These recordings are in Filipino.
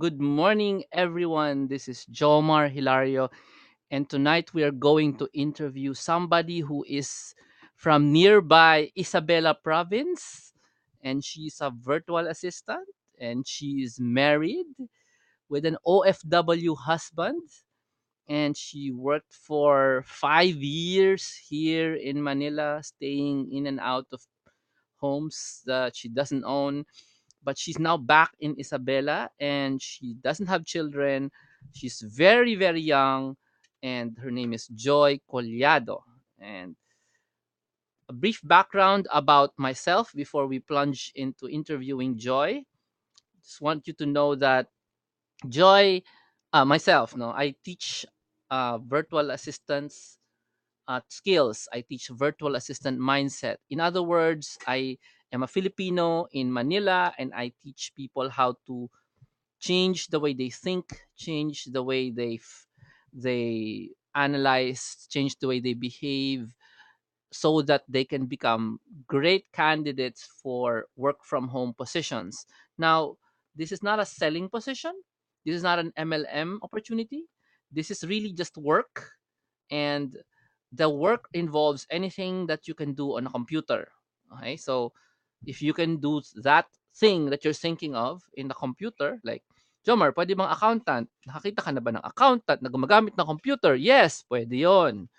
Good morning, everyone. This is Jomar Hilario, and tonight we are going to interview somebody who is from nearby Isabela province, and she's a virtual assistant, and she's married with an OFW husband, and she worked for 5 years here in Manila, staying in and out of homes that she doesn't own, but she's now back in Isabela and she doesn't have children. She's very, very young, and her name is Joy Collado. And a brief background about myself before we plunge into interviewing Joy. Just want you to know that Joy, myself, no, I teach virtual assistants skills. I teach virtual assistant mindset. In other words, I am a Filipino in Manila and I teach people how to change the way they think, change the way they analyze, change the way they behave, so that they can become great candidates for work from home positions. Now, this is not a selling position. This is not an MLM opportunity. This is really just work, and the work involves anything that you can do on a computer. Okay, so if you can do that thing that you're thinking of in the computer, like, Jomar, pwede bang accountant? Nakakita ka na ba ng accountant na gumagamit ng computer? Yes, pwede yon.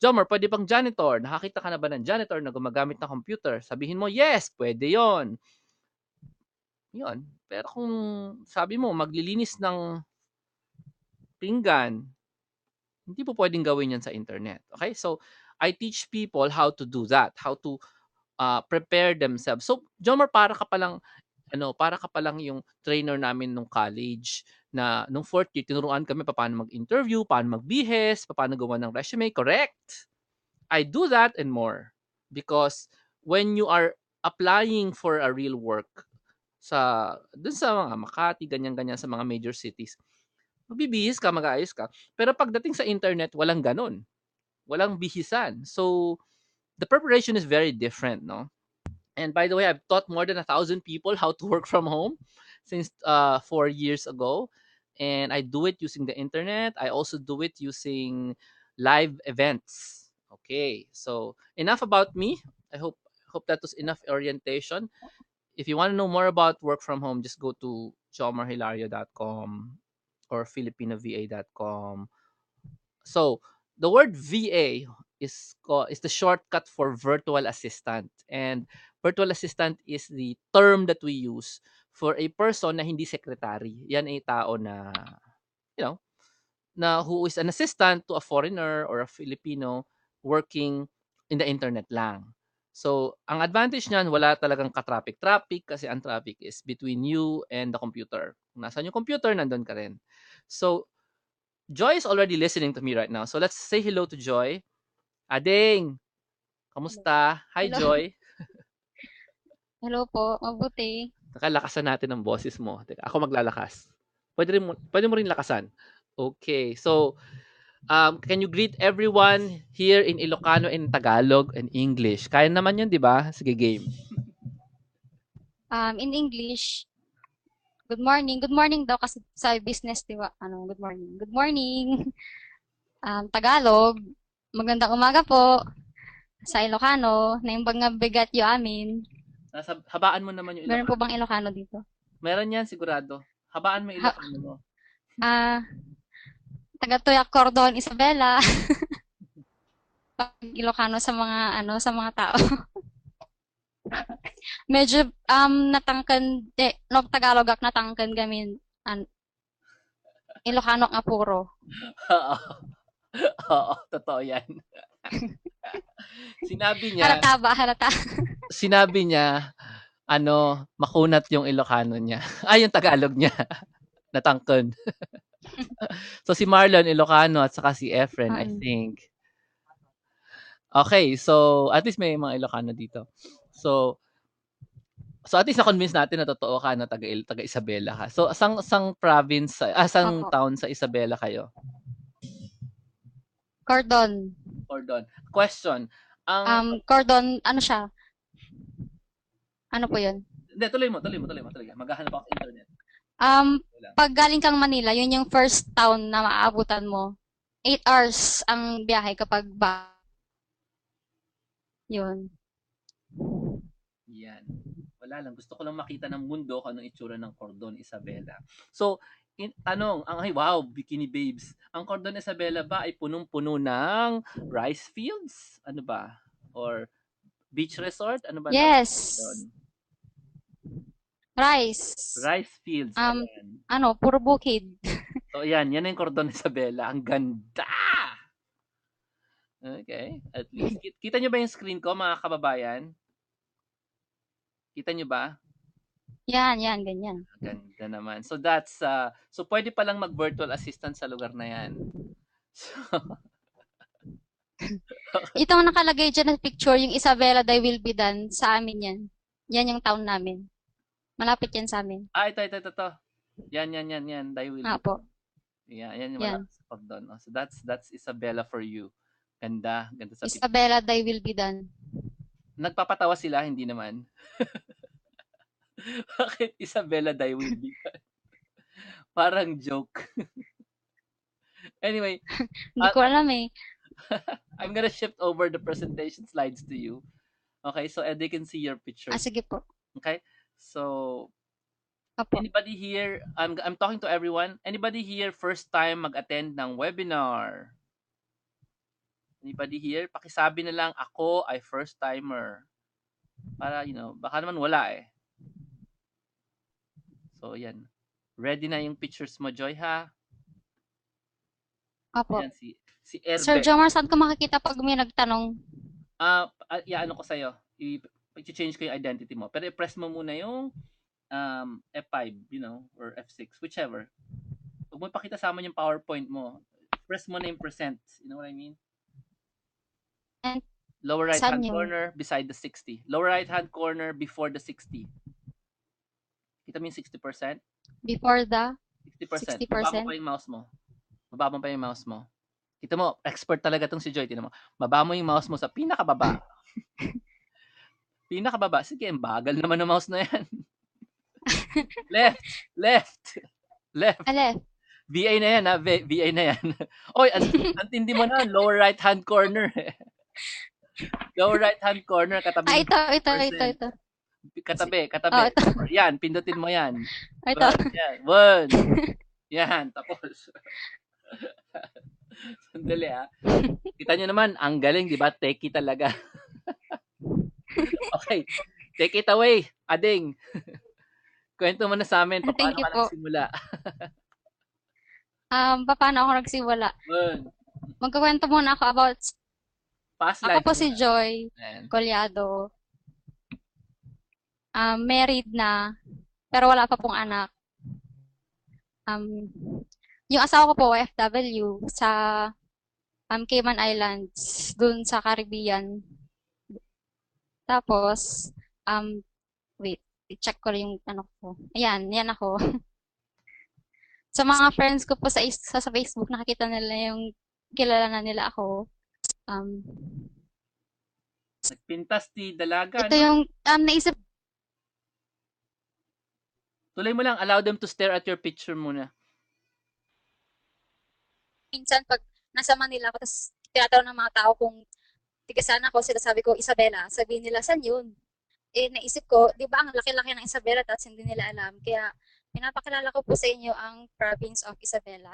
Jomar, pwede bang janitor? Nakakita ka na ba ng janitor na gumagamit ng computer? Sabihin mo, yes, pwede yon. Yon. Pero kung sabi mo, maglilinis ng pinggan, hindi po pwedeng gawin yan sa internet. Okay? So, I teach people how to do that, how to prepare themselves. So, Jomar, para ka pa lang yung trainer namin nung college na nung fourth year, tinuruan kami paano mag-interview, paano magbihes, paano gawa ng resume. Correct? I do that and more. Because when you are applying for a real work dun sa mga Makati, ganyan-ganyan sa mga major cities, magbibihis ka, mag-aayos ka. Pero pagdating sa internet, walang ganun. Walang bihisan. So, the preparation is very different, no? And by the way, I've taught more than 1,000 people how to work from home since 4 years ago. And I do it using the internet. I also do it using live events. Okay, so enough about me. I hope that was enough orientation. If you want to know more about work from home, just go to chomarhilario.com or filipinova.com. So the word VA is the shortcut for virtual assistant, and virtual assistant is the term that we use for a person na hindi secretary. Yan ay tao na, you know, na who is an assistant to a foreigner or a Filipino working in the internet lang. So, ang advantage niyan, wala talagang ka-traffic-traffic kasi ang traffic is between you and the computer. Kung nasaan yung computer, nandun ka rin. So, Joy is already listening to me right now. So let's say hello to Joy. Ading, Hello. kamusta? Hi, Hello. Joy. Hello po, mabuti. Teka, lakasan natin ang boses mo. Teka, ako maglalakas. Pwede mo rin lakasan. Okay, so can you greet everyone here in Ilocano and Tagalog and English? Kaya naman yun, di ba? Sige, game. In English, good morning. Good morning daw kasi sa business, di ba? Good morning. Good morning. Tagalog, magandang umaga po. Sa Ilocano, na yung mga bigat yung amin. Habaan mo naman yung Meron po Ilocano. bang Ilocano dito? Meron yan, sigurado. Habaan mo yung Ha, Ilocano mo. ah, taga Tuyak Cordon, Isabela. Pag Ilocano sa mga sa mga tao. Medyo natangkan no Tagalog ak natangkan gamin Ilocano ang apuro. Oo. Oo, totoo yan. Sinabi niya, Halata ba? Halata. sinabi niya, makunat yung Ilocano niya. Ay, yung Tagalog niya. Natangkad. So, si Marlon Ilocano at saka si Efren, I Mm. think. Okay, so at least may mga Ilocano dito. So, at least na-convince natin na totoo ka na taga Isabela ka. So, sang province, sang Opo. town sa Isabela kayo? Cordon. Cordon. Question. Ang Cordon, ano siya? Ano po yun? Hindi, tuloy mo. Maghahanap ako sa internet. Wala. Pag galing kang Manila, yun yung first town na maaabutan mo. 8 hours ang biyahe kapag ba. Yun. Yan. Wala lang. Gusto ko lang makita ng mundo kung anong itsura ng Cordon Isabela. So, tanong, ay wow, Bikini Babes. Ang Cordon Isabela ba ay punong-puno ng rice fields? Ano ba? Or beach resort? Ano ba tawag Yes. doon? Rice. Rice fields, Um, ayan. Puro bukid. So, ayan. Yan yung Cordon Isabela. Ang ganda! Okay. At least. Kita nyo ba yung screen ko, mga kababayan? Kita nyo ba? Yan, ganyan. Ganda naman. So so pwede pa lang mag-virtual assistant sa lugar na 'yan. So, Ito ang nakalagay dyan na picture, yung Isabela Day will be done sa amin yan. Yan yung town namin. Malapit yan sa amin. ito. Yan. They will Ah, be. po. Yeah, yan yung Yan. malapit sa Cordon. Oh, so that's Isabela for you. Ganda sa picture. Isabela Day will be done. Nagpapatawa sila, hindi naman. Bakit Isabela Day will be? Parang joke. Anyway, Hindi ko alam eh. I'm gonna shift over the presentation slides to you. Okay, so they can see your pictures. Sige po. Okay, so Opo. anybody here, I'm talking to everyone. Anybody here first time mag-attend ng webinar? Anybody here? Pakisabi na lang, ako ay first timer. Para, baka naman wala eh. So, yan. Ready na yung pictures mo, Joy, ha? Opo. Ayan, si Erbe. Sir Jomar, saan ko makikita pag may nagtanong? Ano ko sa'yo. I-change ko yung identity mo. Pero i-press mo muna yung F5, or F6, whichever. Huwag mo ipakita sa amin yung PowerPoint mo. Press mo na yung percent. You know what I mean? And Lower right saan hand yun? corner beside the 60. Lower right hand corner before the 60. Kita mo yung 60%? Before the 60%. 60%? Baba mo pa yung mouse mo. Baba mo pa yung mouse mo. Kita mo, expert talaga tong si Joy. Tingnan mo. Baba mo yung mouse mo sa pinakababa. Pinakababa. Sige, ang bagal naman ng mouse na yan. Left. Left. VA na yan, ha? VA na yan. Oy, antindi mo na, lower right hand corner. Lower right hand corner, katabi. Ito. Katabi. Oh, ito. Yan, pindutin mo yan. Ito. Yan. One. Yan, tapos. Sandali, ha. Kita nyo naman, ang galing, di ba? Techie talaga. Okay. Take it away, Ading. Kwento mo na sa amin, paano ka nagsimula? Paano ako nagsimula? Magkukwento muna ako about past ako life. po si Joy Collado. Married na, pero wala pa pong anak. Yung asawa ko po, OFW, sa Cayman Islands, dun sa Caribbean. Tapos, wait, i-check ko yung ano ko. Ayan, yan ako. Sa mga friends ko po sa Facebook, nakikita nila yung kilala na nila ako. Nagpintas ti dalaga. Ito yung naisip. Tuloy mo lang, allow them to stare at your picture muna. Minsan pag nasa Manila ako, tapos tinatanong ng mga tao kung tiga saan ako, sila sabi ko, Isabela. Sabihin nila, saan yun? Naisip ko, di ba ang laki-laki ng Isabela, tapos hindi nila alam. Kaya, pinapakilala ko po sa inyo ang province of Isabela.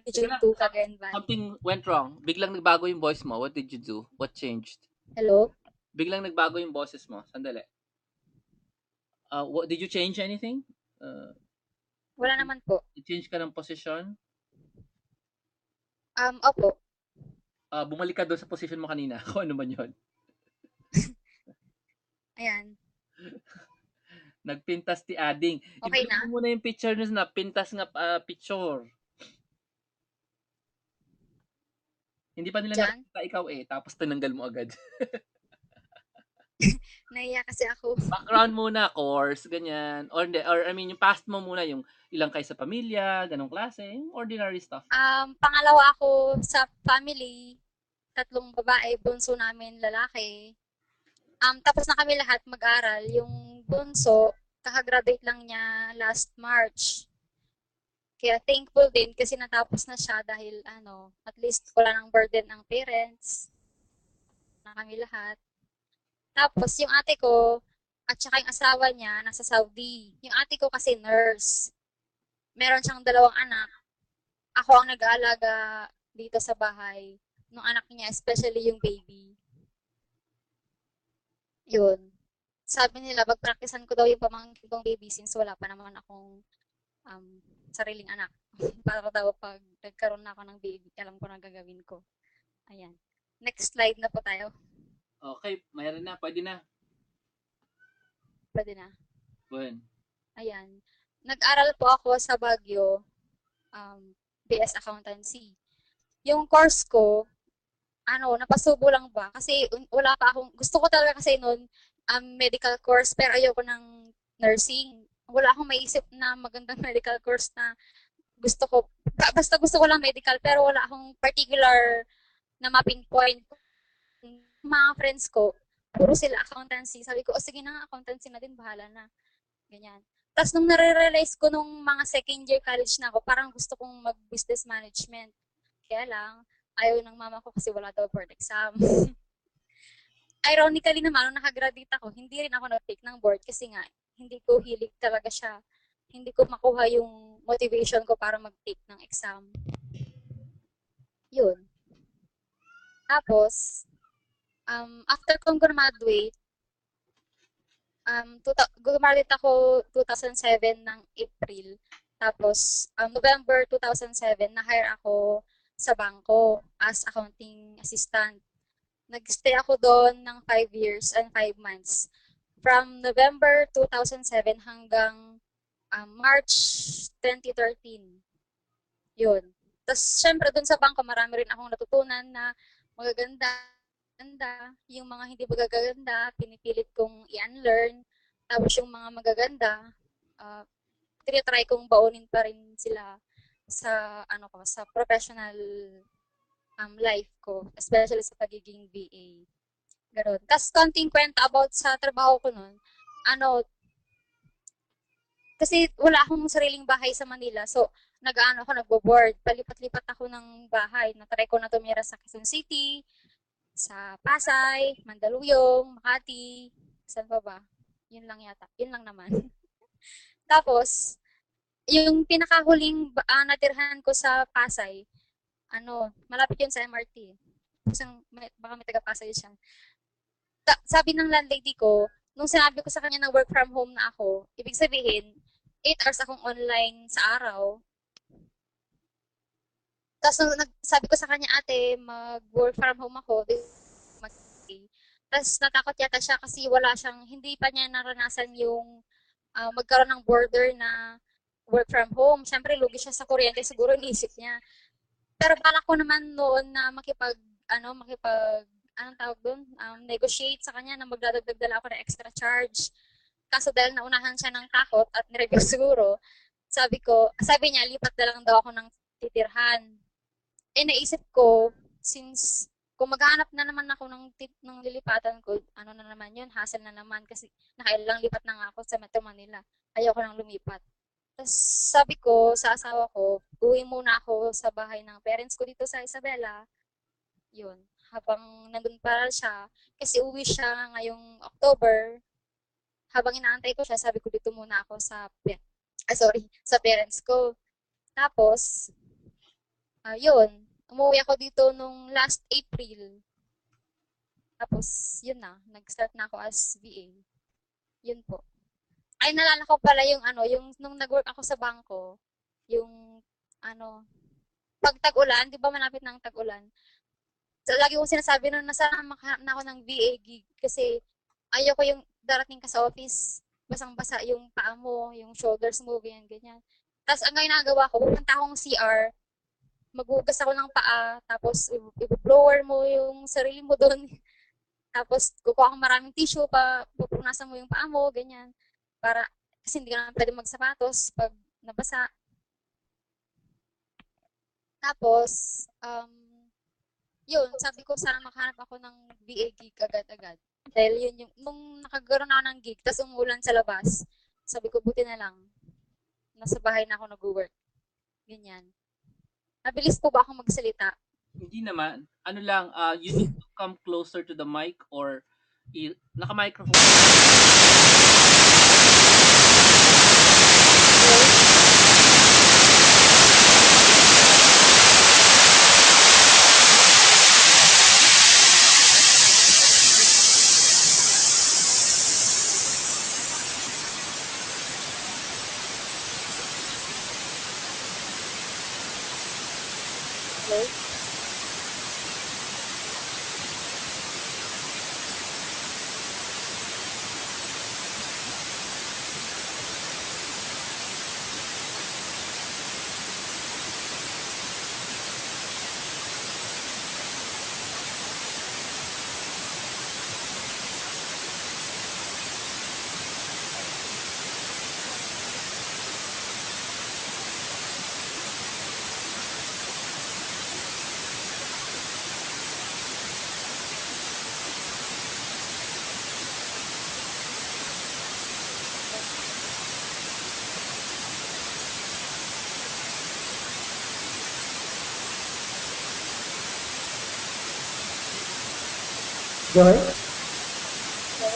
Region 2, Cagayan Valley. Something went wrong. Biglang nagbago yung voice mo. What did you do? What changed? Hello? Biglang nagbago yung boses mo. Sandali. Did you change anything? Wala naman po. I-change ka ng position? Opo. Bumalik ka doon sa position mo kanina. Kung ano man yun. Ayan. Nagpintas ti Ading. Okay na? Ibalik mo muna yung picture na pintas nga picture. Hindi pa nila nakita ikaw tapos tinanggal mo agad. Naiya kasi ako. Background muna, course, ganyan. Or I mean, yung past mo muna, yung ilang kayo sa pamilya, ganong klase, yung ordinary stuff. Pangalawa ako sa family, 3 babae, bunso namin lalaki. Tapos na kami lahat mag-aral. Yung bunso, kakagraduate lang niya last March. Kaya thankful din kasi natapos na siya dahil at least wala nang burden ang parents na kami lahat. Tapos yung ate ko at saka yung asawa niya nasa Saudi. Yung ate ko kasi nurse. Meron siyang dalawang anak. Ako ang nag-aalaga dito sa bahay ng anak niya, especially yung baby. Yun. Sabi nila, pag-practicean ko daw yung pamangkin kong baby since wala pa naman akong um, sariling anak. Para daw pag nagkaroon na ako ng baby, alam ko na gagawin ko. Ayan. Next slide na po tayo. Okay, mayroon na. Pwede na. Pwede na. Bueno. Ayan. Nag-aral po ako sa Baguio, BS Accountancy. Yung course ko, napasubo lang ba? Kasi wala pa akong, gusto ko talaga kasi noon, medical course, pero ayoko ng nursing. Wala akong maisip na magandang medical course na gusto ko. Basta gusto ko lang medical, pero wala akong particular na ma-pinpoint. Mga friends ko, puro sila accountancy. Sabi ko, sige na, accountancy na din, bahala na. Ganyan. Tapos nung nare-realize ko nung mga second year college na ako, parang gusto kong mag-business management. Kaya lang, ayaw ng mama ko kasi wala daw board exam. Ironically naman, nung nakagraduate ako, hindi rin ako nag-take ng board kasi nga, hindi ko hilig talaga siya. Hindi ko makuha yung motivation ko para mag-take ng exam. Yun. Tapos, after kong graduate, graduate ako 2007 ng April. Tapos, November 2007, na-hire ako sa bangko as accounting assistant. Nag-stay ako doon ng 5 years and 5 months. From November 2007 hanggang March 2013. Yun. Tapos, syempre, doon sa bangko, marami rin akong natutunan na magaganda, yung mga hindi magaganda, pinipilit kong i-unlearn. Tapos yung mga magaganda, uh, tinitry kong baunin pa rin sila sa sa professional life ko, especially sa pagiging VA. Ganun. Tapos konting kwento about sa trabaho ko noon. Kasi wala akong sariling bahay sa Manila. So, nagbo-board. Palipat-lipat ako ng bahay. Natry ko na tumira sa Quezon City, sa Pasay, Mandaluyong, Makati, saan pa ba? Yun lang yata. Yun lang naman. Tapos, yung pinakahuling natirhan ko sa Pasay, malapit yun sa MRT. Baka may taga-Pasay siya. Sabi ng landlady ko, nung sinabi ko sa kanya na work from home na ako, ibig sabihin, 8 hours akong online sa araw. Tapos sabi ko sa kanya, ate, mag-work from home ako. Tapos natakot yata siya kasi hindi pa niya naranasan yung magkaroon ng border na work from home. Siyempre, lugi siya sa kuryente, siguro iniisip niya. Pero balak ko naman noon na anong tawag doon? Negotiate sa kanya na magdadagdag dala ako ng extra charge. Kaso dahil naunahan siya ng takot at nireview siguro, sabi niya, lipat na lang daw ako ng titirhan. Naisip ko, since kung maghahanap na naman ako ng lilipatan ko, na naman yun, hassle na naman kasi nakailang lipat na nga ako sa Metro Manila. Ayoko nang lumipat. Tapos sabi ko sa asawa ko, uwi muna ako sa bahay ng parents ko dito sa Isabela. Yun, habang nandun pa siya, kasi uwi siya ngayong October. Habang inaantay ko siya, sabi ko dito muna ako sa parents ko. Tapos, yun, umuwi ako dito nung last April. Tapos, yun na, nag-start na ako as VA. Yun po. Ay, nalala ko pala yung nung nag-work ako sa bangko, yung, pag tag-ulan, di ba malapit ng tag-ulan, so, lagi kong sinasabi nung nasaan makahanap na ako ng VA gig kasi ayoko yung darating ka sa office, basang-basa yung paa mo, yung shoulders mo, ganyan. Tapos ang ginagawa ko, pupunta akong CR, maghugas ako ng paa, tapos i-blower mo yung sarili mo doon. Tapos kukuha akong maraming tissue pupunasan mo yung paa mo, ganyan. Kasi hindi ka naman pwede magsapatos pag nabasa. Tapos, yun, sabi ko sana makahanap ako ng VA gig agad-agad. Dahil yun nung nakagaroon ako ng gig, tapos umulan sa labas, sabi ko buti na lang, nasa bahay na ako nag-work. ganyan. Mabilis po ba akong magsalita? Hindi naman. Ano lang, you need to come closer to the mic or naka-microphone. Hello? Hello? Joy, Hello?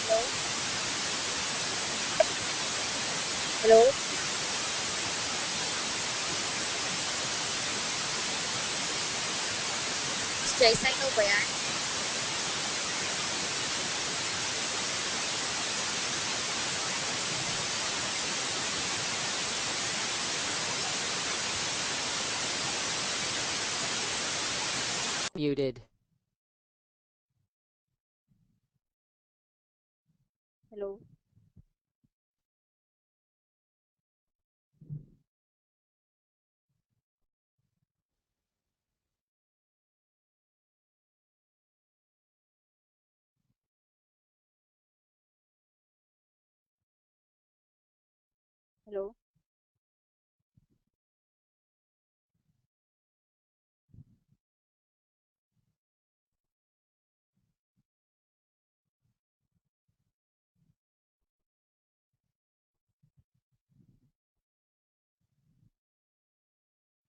Hello? Hello? Miss Jaisa, ikaw ba yan? muted. Hello? Hello?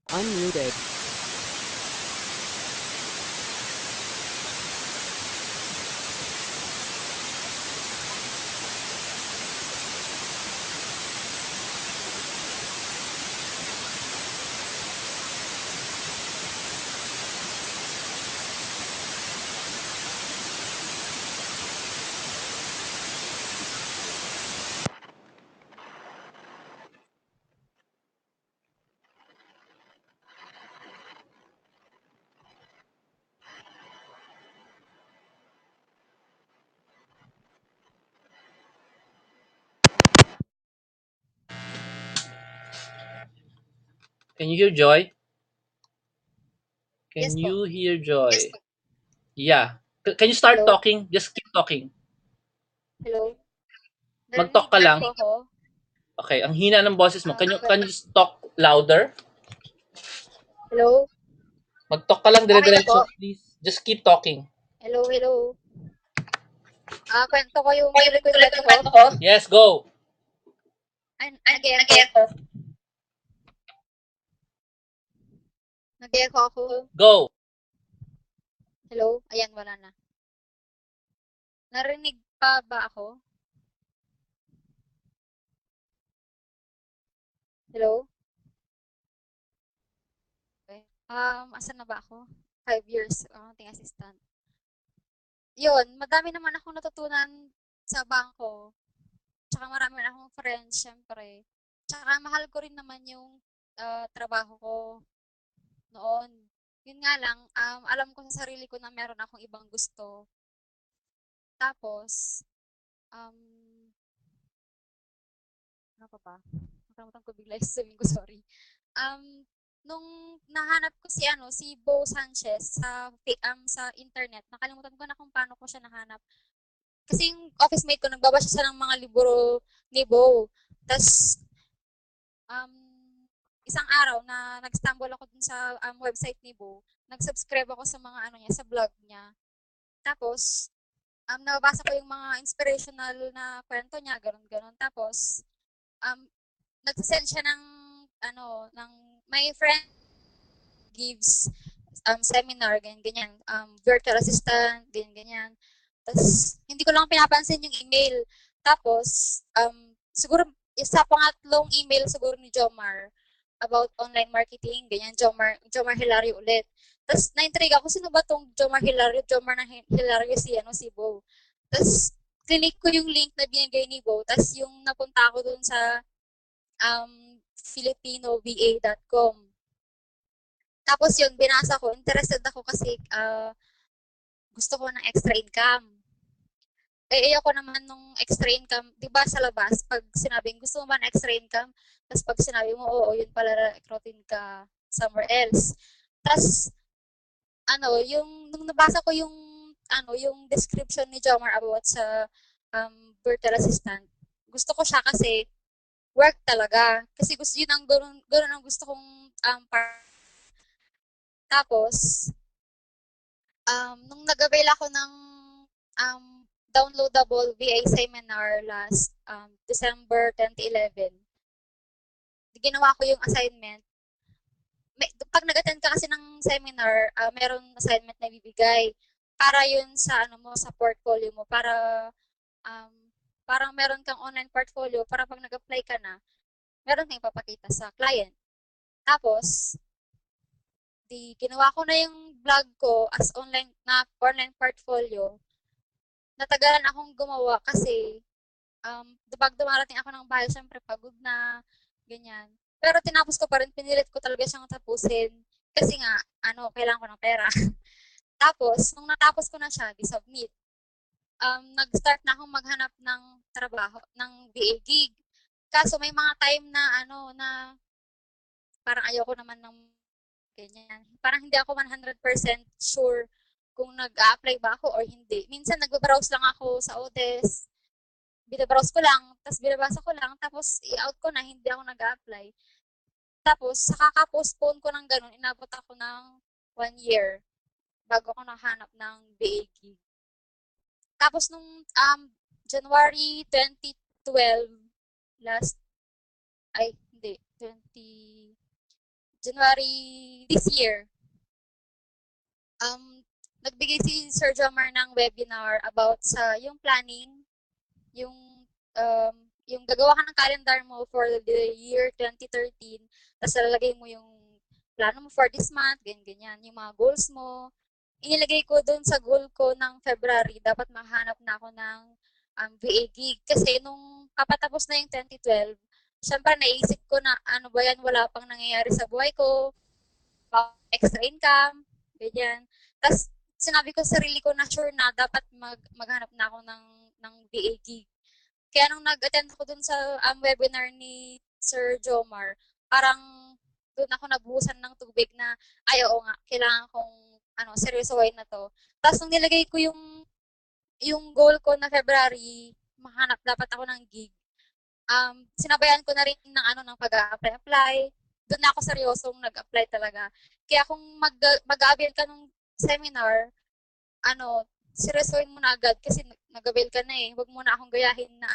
Unmuted. Can you hear Joy? Yes Can po. you hear Joy? Yeah. Can you start Hello? talking? Just keep talking. Hello? Mag-talk Narinig ka niyo lang. po ako? Okay, ang hina ng boses mo. Can you Okay. just talk louder? Hello? Mag-talk ka lang Okay na dire-diretso, po? please. Just keep talking. Hello, hello. Kwento ko yung tuloy ko yung kwento ko. Yes, go. Ay, nag-echo. Nag-echo ako. Go. Hello? Ayan, wala na. Narinig pa ba ako? Hello? Okay. Asan na ba ako? 5 years, ating assistant. Yun, madami naman akong natutunan sa bangko. Tsaka marami na akong friends, syempre. Tsaka mahal ko rin naman yung trabaho ko noon. Yun nga lang, alam ko sa sarili ko na meron akong ibang gusto. Tapos, um, ano pa ba? Nakalimutan ko bigla yung sabihin ko, sorry. Um, nung nahanap ko si Bo Sanchez sa internet, nakalimutan ko na kung paano ko siya nahanap. Kasi yung office mate ko, nagbabasa siya ng mga libro ni Bo. Tapos, um, isang araw na nag-stumble ako dun sa website ni Bo, nag-subscribe ako sa mga ano niya, sa blog niya. Tapos, nabasa ko yung mga inspirational na kwento niya, ganun-ganun. Tapos, um, nagsasend siya ng, ano, ng, my friend gives seminar, ganyan, ganyan, virtual assistant, ganyan, ganyan. Tapos, hindi ko lang pinapansin yung email. Tapos, siguro, isa pangatlong email siguro ni Jomar about online marketing, ganyan, Jomar Hilario ulit. Tapos, na-intrigue ako, sino ba tong Jomar Hilario? Jomar na Hilario si, si Bo. Tapos, clinic ko yung link na binigay ni Bo. Tapos, yung napunta ako dun sa filipinoVA.com. Tapos yun, binasa ko, interested ako kasi gusto ko ng extra income. Eh, ayoko naman nung extra income, di ba sa labas, pag sinabing gusto mo ba ng extra income, tapos pag sinabi mo, oo, yun pala, recruitin ka somewhere else. Tapos, nung nabasa ko yung, yung description ni Jomar about sa virtual assistant, gusto ko siya kasi work talaga. Kasi gusto, yun ang, ganun ang gusto kong tapos, nung nag-avail ako ng um, downloadable VA seminar last December 2011, ginawa ko yung assignment. Pag nag-attend ka kasi ng seminar, meron assignment na bibigay para yun sa ano mo sa portfolio mo para um, parang meron kang online portfolio para pag nag-apply ka na, meron kang ipapakita sa client. Tapos, ginawa ko na yung vlog ko as online portfolio. Natagalan akong gumawa kasi pag dumarating ako ng bahay, syempre pagod na, ganyan. Pero tinapos ko pa rin, pinilit ko talaga siyang tapusin. Kasi nga, kailangan ko ng pera. Tapos, nung natapos ko na siya, di-submit, nag-start na akong maghanap ng trabaho, ng VA gig. Kaso may mga time na, parang ayoko naman ng ganyan. Parang hindi ako 100% sure kung nag-a-apply ba ako or hindi. Minsan nagbabrowse lang ako sa Odes, binabrowse ko lang, tapos binabasa ko lang, tapos i-out ko na, hindi ako nag-a-apply. Tapos, sa kaka-postpone ko ng ganun, inabot ako ng 1 year bago ako nakahanap ng BA gig. Tapos, nung January 2012, last, ay, hindi, January this year, nagbigay si Sir Jomar ng webinar about sa yung planning, yung yung gagawa ka ng calendar mo for the year 2013, tapos lalagay mo yung plano mo for this month, ganyan, ganyan, yung mga goals mo. Inilagay ko doon sa goal ko ng February, dapat makahanap na ako ng VA gig. Kasi nung kapatapos na yung 2012, syempre naisip ko na ano ba yan, wala pang nangyayari sa buhay ko, extra income, ganyan. Tapos sinabi ko sa sarili ko na sure na dapat maghanap na ako ng VA gig. Kaya nung nag-attend ako dun sa webinar ni Sir Jomar, parang doon ako nabuhusan ng tubig na, ay oo nga, kailangan kong seryosohin na to. Tapos nung nilagay ko yung goal ko na February, mahanap dapat ako ng gig. Sinabayan ko na rin ng ng pag-apply. Doon na ako seryosong nag-apply talaga. Kaya kung mag-avail ka ng seminar, seryosohin mo na agad kasi nag-avail ka na eh. Huwag mo na akong gayahin na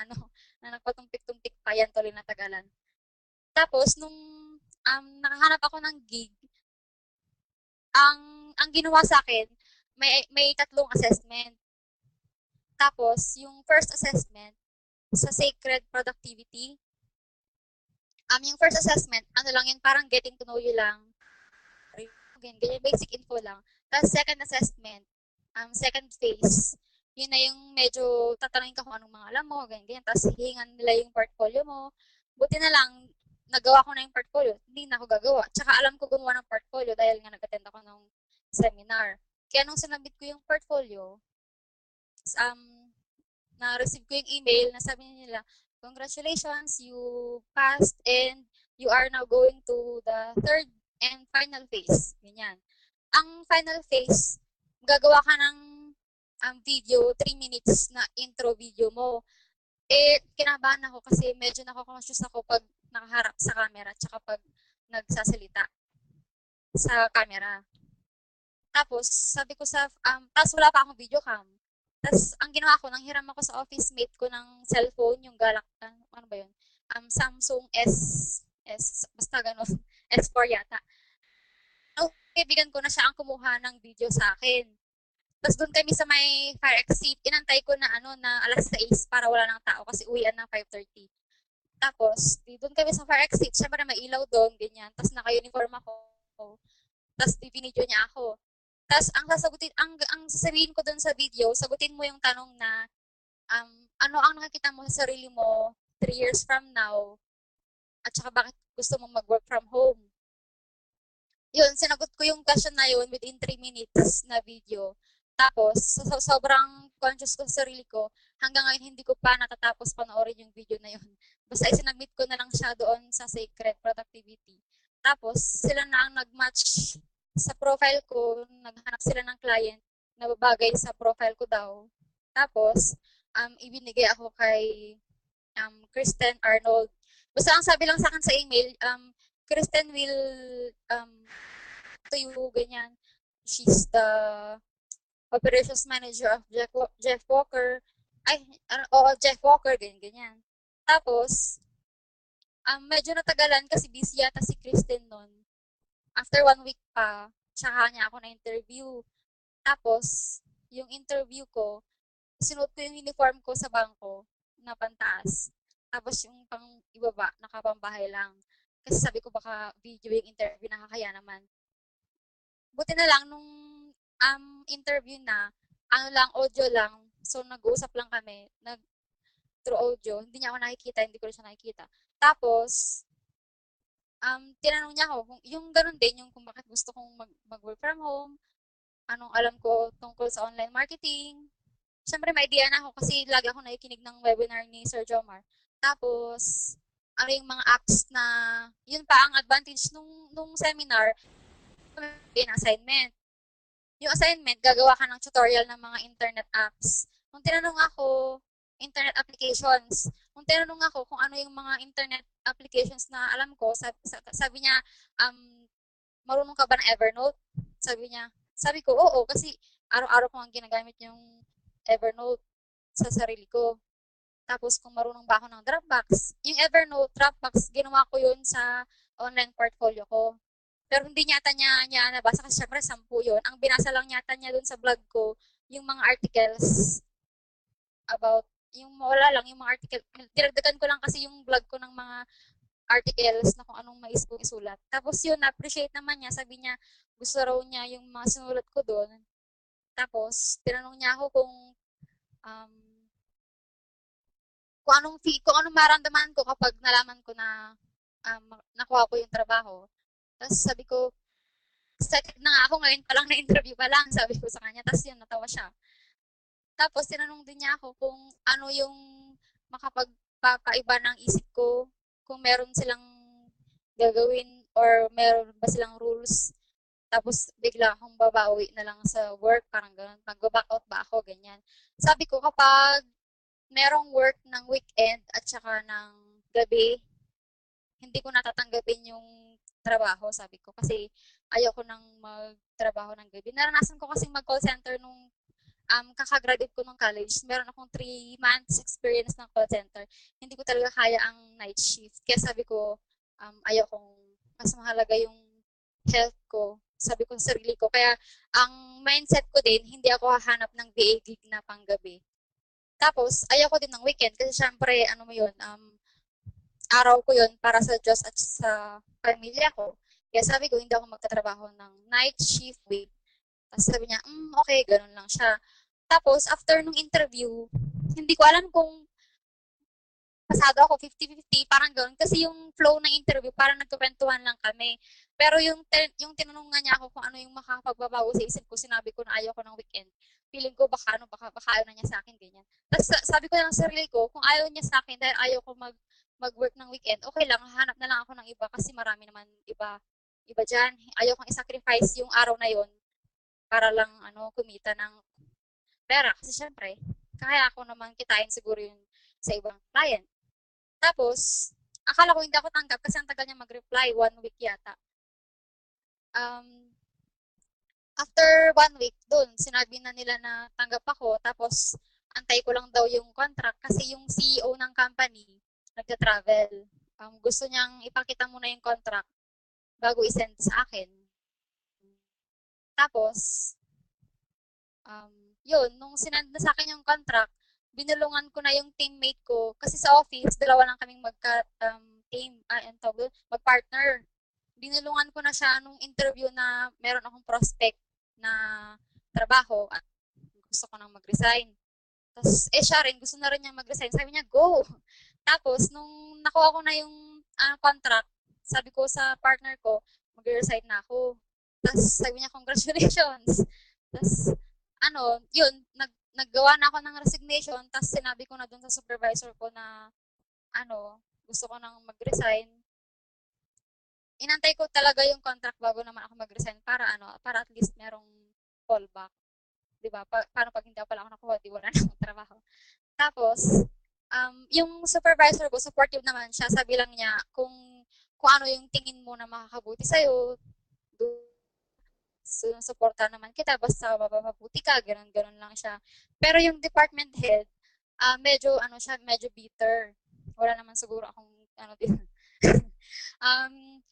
na nagpatumpik-tumpik pa yan tuloy na tagalan. Tapos, nung nakahanap ako ng gig, ang ginawa sa akin, may tatlong assessment. Tapos, yung first assessment, sa Sacred Productivity, yung first assessment, lang yun, parang getting to know you lang. Ganyan, basic info lang. Tapos second assessment, second phase, yun na yung medyo tatanungin ka kung anong mga alam mo, ganyan, ganyan. Tapos hihingan nila yung portfolio mo. Buti na lang, nagawa ko na yung portfolio. Hindi na ako gagawa. Tsaka alam ko gumawa ng portfolio dahil nga nag-attend ako ng seminar. Kaya nung sinabit ko yung portfolio, na-receive ko yung email na sabi nila, congratulations, you passed and you are now going to the third and final phase. Ganyan. Ang final phase, gagawa ka ng video, 3 minutes na intro video mo. Eh, kinabahan ako kasi medyo nako-conscious ako pag nakaharap sa camera tsaka pag nagsasalita sa camera. Tapos, sabi ko tapos wala pa akong video cam. Tapos, ang ginawa ko, nanghiram ako sa office mate ko ng cellphone, yung Galaxy, ano ba yun? Samsung basta ganun, S4 yata. Ang kaibigan ko na siya ang kumuha ng video sa akin. Tapos doon kami sa may fire exit, inantay ko na na alas 6 para wala ng tao kasi uwian ng 5:30. Tapos, doon kami sa fire exit, syempre may ilaw doon, ganyan. Tapos naka-uniform ako. Tapos video niya ako. Tapos ang sasabihin ko doon sa video, sagutin mo yung tanong na ano ang nakikita mo sa sarili mo 3 years from now at saka bakit gusto mo mag-work from home. Yun, sinagot ko yung question na yun within 3 minutes na video. Tapos, sobrang conscious ko sa sarili ko, hanggang ngayon hindi ko pa natatapos panoorin yung video na yun. Basta isinabmit ko na lang siya doon sa Sacred Productivity. Tapos, sila na ang nag-match sa profile ko, naghanap sila ng client na babagay sa profile ko daw. Tapos, ibinigay ako kay Kristen Arnold. Basta ang sabi lang sa akin sa email, Kristen will to you, ganyan. She's the operations manager of Jeff Walker. Ay, Jeff Walker, ganyan, ganyan. Tapos, medyo natagalan kasi busy yata si Kristen nun. After 1 week pa, tsaka niya ako na-interview. Tapos, yung interview ko, sinuot ko yung uniform ko sa bangko na pantaas. Tapos yung pang ibaba, nakapambahay lang. Kasi sabi ko baka video yung interview, nakakaya naman. Buti na lang nung interview na, ano lang, audio lang. So, nag-uusap lang kami, through audio. Hindi niya ako nakikita, hindi ko rin siya nakikita. Tapos, tinanong niya ako, yung ganun din, yung kung bakit gusto kong mag-work from home, anong alam ko tungkol sa online marketing. Siyempre, may idea na ako kasi lagi ako nakikinig ng webinar ni Sir Jomar. Tapos, ano yung mga apps na, yun pa ang advantage nung seminar, may assignment. Yung assignment, gagawa ka ng tutorial ng mga internet apps. Nung tinanong ako, internet applications. Nung tinanong ako kung ano yung mga internet applications na alam ko, sabi niya, marunong ka ba ng Evernote? Sabi ko, oo, kasi araw-araw ko ang ginagamit yung Evernote sa sarili ko. Tapos kung marunong ba ako ng Dropbox, yung Evernote, Dropbox, ginawa ko yun sa online portfolio ko. Pero hindi niya nabasa kasi syempre 10 yun. Ang binasa lang yata niya dun sa blog ko, yung mga articles about, yung wala lang, yung mga article. Dinagdagan ko lang kasi yung blog ko ng mga articles na kung anong mais kong isulat. Tapos yun, na-appreciate naman niya. Sabi niya, gusto raw niya yung mga sinulat ko doon. Tapos, tinanong niya ako um, kung anong maramdaman ko kapag nalaman ko na nakuha ko yung trabaho. Tapos sabi ko, excited na nga ako ngayon pa lang na interview pa lang, sabi ko sa kanya. Tapos yun, natawa siya. Tapos tinanong din niya ako kung ano yung makapagpapaiba ng isip ko, kung meron silang gagawin or meron ba silang rules. Tapos bigla akong babawi na lang sa work, parang ganun. Mag-back out ba ako, ganyan. Sabi ko, kapag merong work ng weekend at saka ng gabi, hindi ko natatanggapin yung trabaho, sabi ko. Kasi ayoko nang magtrabaho ng gabi. Naranasan ko kasi mag-call center nung kakagraduate ko ng college. Meron akong 3 months experience ng call center. Hindi ko talaga kaya ang night shift. Kaya sabi ko, ayokong mas mahalaga yung health ko. Sabi ko sa sarili ko. Kaya ang mindset ko din, hindi ako hahanap ng VA gig na panggabi. Tapos, ayoko din ng weekend kasi syempre, ano mo yun, araw ko yun para sa Diyos at sa pamilya ko. Kaya sabi ko, hindi ako magtatrabaho ng night shift week. Tapos sabi niya, okay, ganun lang siya. Tapos, after nung interview, hindi ko alam kung pasado ako 50-50, parang gano'n. Kasi yung flow ng interview, parang nagkukwentuhan lang kami. Pero yung tinanong nga niya ako kung ano yung makakapagbabago sa isip ko, sinabi ko na ayaw ko ng weekend. Feeling ko baka ayaw na niya sa akin, ganyan. Tapos sabi ko lang sa sarili ko, kung ayaw niya sa akin dahil ayaw ko mag-work ng weekend, okay lang, hahanap na lang ako ng iba kasi marami naman iba dyan. Ayaw kong i-sacrifice yung araw na yon para lang kumita ng pera. Kasi syempre, kaya ako naman kitain siguro yun sa ibang client. Tapos, akala ko hindi ako tanggap kasi ang tagal niya mag-reply, 1 week yata. After 1 week, dun, sinabi na nila na tanggap ako. Tapos, antay ko lang daw yung contract kasi yung CEO ng company, nagta-travel. Gusto niyang ipakita muna yung contract bago i-send sa akin. Tapos, um, yun, nung sinend na sa akin yung contract, binulungan ko na yung teammate ko. Kasi sa office, dalawa lang kaming team, ang tawag doon, mag-partner. Binulungan ko na siya nung interview na meron akong prospect na trabaho at gusto ko nang mag-resign. Tapos, siya rin, gusto na rin niya mag-resign. Sabi niya, go! Tapos, nung nakuha ko na yung contract, sabi ko sa partner ko, mag-resign na ako. Tapos, sabi niya, congratulations. Tapos, yun, naggawa na ako ng resignation. Tapos, sinabi ko na dun sa supervisor ko na, gusto ko nang mag-resign. Inantay ko talaga yung contract bago naman ako mag-resign para at least merong fallback. 'Di ba? Paano pag hindi pala ako nakuha, di wala na akong trabaho. Tapos, yung supervisor ko, supportive naman siya. Sabi lang niya, kung ano yung tingin mo na makakabuti sa'yo, suporta naman kita, basta mapapabuti ka, ganun-ganun lang siya. Pero yung department head, medyo bitter. Wala naman siguro akong, din. um,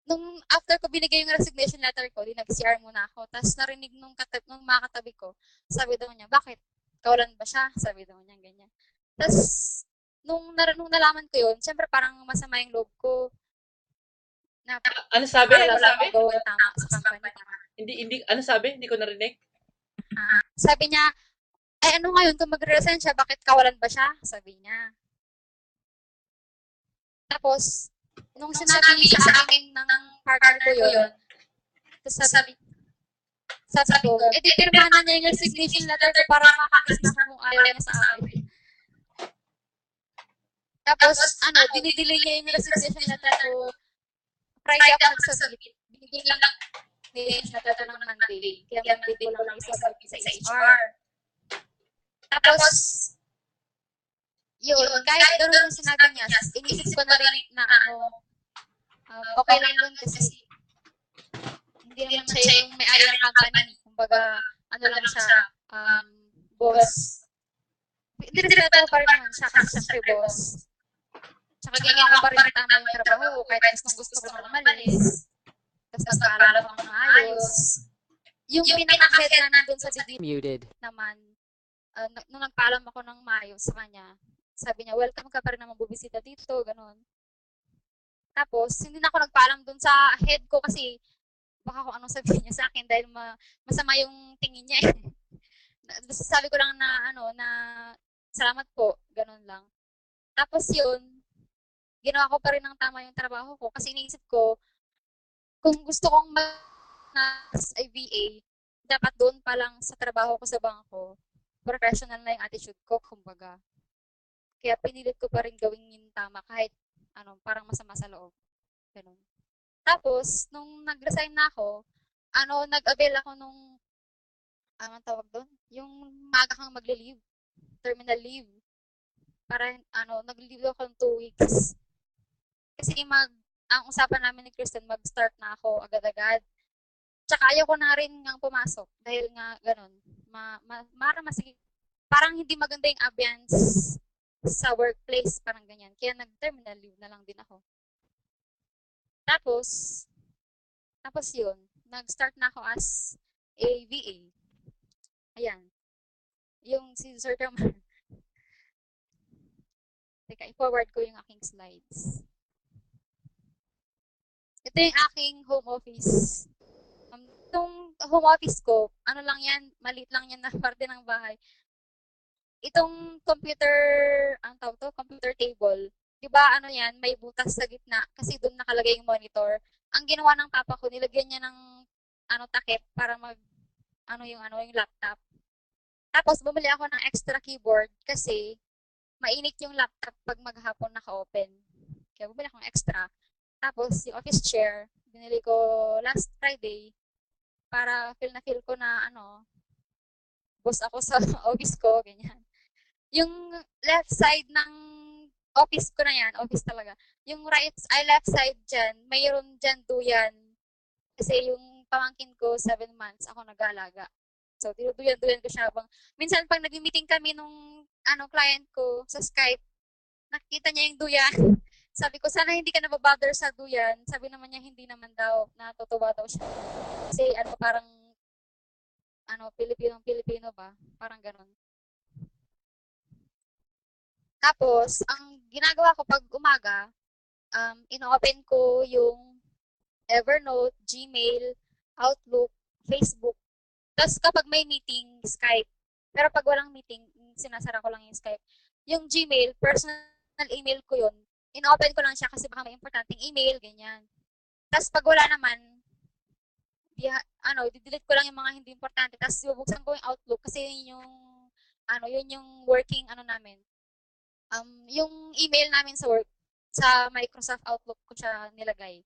nung after ko binigay yung resignation letter ko, di nag-CR muna ako. Tapos narinig nung mga katabi ko, sabi daw niya, bakit? Kawalan ba siya? Sabi daw niya, ganyan. Tapos, nung nalaman ko yun, syempre parang masama yung loob ko na Ano sabi? parang Ano wala sabi? akong gawang tama sa company. Parang, Hindi, ano sabi? Hindi ko narinig. sabi niya, ay ano ngayon, kung mag-resign siya, bakit kawalan ba siya? Sabi niya. Tapos, nung sinabi sa akin ng partner ko yun, tapos sabi ko, di pirmahan niya yung resignation letter ko para makaalis na ako kung ayaw niya sa akin. Tapos, dinidelay niya yung resignation letter ko. Friday ako nag-submit. Binigay lang resignation letter ko ng Monday. Kaya Monday ko lang i-submit sa HR. Tapos, yun, kahit gano'n yung sinabi niya, inisip ko na rin na okay lang yun kasi hindi naman siya yung may-ari ng company. Kumbaga, lang siya, boss. Nirespeto ko pa rin naman siya kasi siyempre boss. Tsaka ginawa ko pa rin tama yung trabaho kahit gustong gusto ko nang umalis. Tapos nagpaalam ako ng maayos. Yung pinaka-head namin dun sa BD Muted. naman, nung nagpaalam ako ng maayos sa kanya, sabi niya, welcome ka pa rin naman bubisita dito, ganun. Tapos, hindi na ako nagpaalam dun sa head ko kasi baka kung anong sabihin niya sa akin dahil masama yung tingin niya eh. Basta sabi ko lang na salamat po, ganun lang. Tapos yun, ginawa ko pa rin ng tama yung trabaho ko kasi iniisip ko, kung gusto kong mas IVA, dapat doon pa lang sa trabaho ko sa bangko, professional na yung attitude ko, kumbaga. Kaya pinilit ko pa rin gawin yung tama kahit parang masama sa loob. Ganun. Tapos, nung nag-resign na ako, nag-avail ako nung, anong tawag doon? Yung maaga kang magli-leave, terminal leave. Para, nag-leave ako ng 2 weeks. Kasi ang usapan namin ni Kristen, mag-start na ako agad-agad. Tsaka ayaw ko na rin ngang pumasok dahil nga ganun. Parang hindi maganda yung ambience sa workplace, parang ganyan. Kaya nag-terminal leave na lang din ako. Tapos, yun, nag-start na ako as a VA. Ayan. Yung si Sir Kamar. Teka, i-forward ko yung aking slides. Ito yung aking home office. Itong home office ko, lang yan, maliit lang yan na parte ng bahay. Itong computer, ang tawag to, computer table, di ba yan, may butas sa gitna kasi doon nakalagay yung monitor. Ang ginawa ng papa ko, nilagyan niya ng takip para yung laptop. Tapos bumili ako ng extra keyboard kasi mainit yung laptop pag maghapon naka-open. Kaya bumili akong extra. Tapos yung office chair, binili ko last Friday para feel ko na boss ako sa office ko, ganyan. Yung left side ng office ko na yan, office talaga. Yung left side dyan, mayroon dyan duyan. Kasi yung pamangkin ko, 7 months, ako nag-aalaga. So, dinuduyan-duyan ko siya habang, minsan pag nag-meeting kami nung, client ko sa Skype, nakita niya yung duyan. Sabi ko, sana hindi ka nababother sa duyan. Sabi naman niya, hindi naman daw, natutuwa daw siya. Kasi ano, parang, Pilipinong-Pilipino ba? Parang ganun. Tapos, ang ginagawa ko pag umaga, ino-open ko yung Evernote, Gmail, Outlook, Facebook. Tapos kapag may meeting, Skype. Pero pag walang meeting, sinasara ko lang yung Skype. Yung Gmail, personal email ko yun. In-open ko lang siya kasi baka may importanteng email, ganyan. Tapos pag wala naman, di-delete ko lang yung mga hindi importante. Tapos bubuksan ko yung Outlook kasi yun yung working namin. Yung email namin sa work, sa Microsoft Outlook ko siya nilagay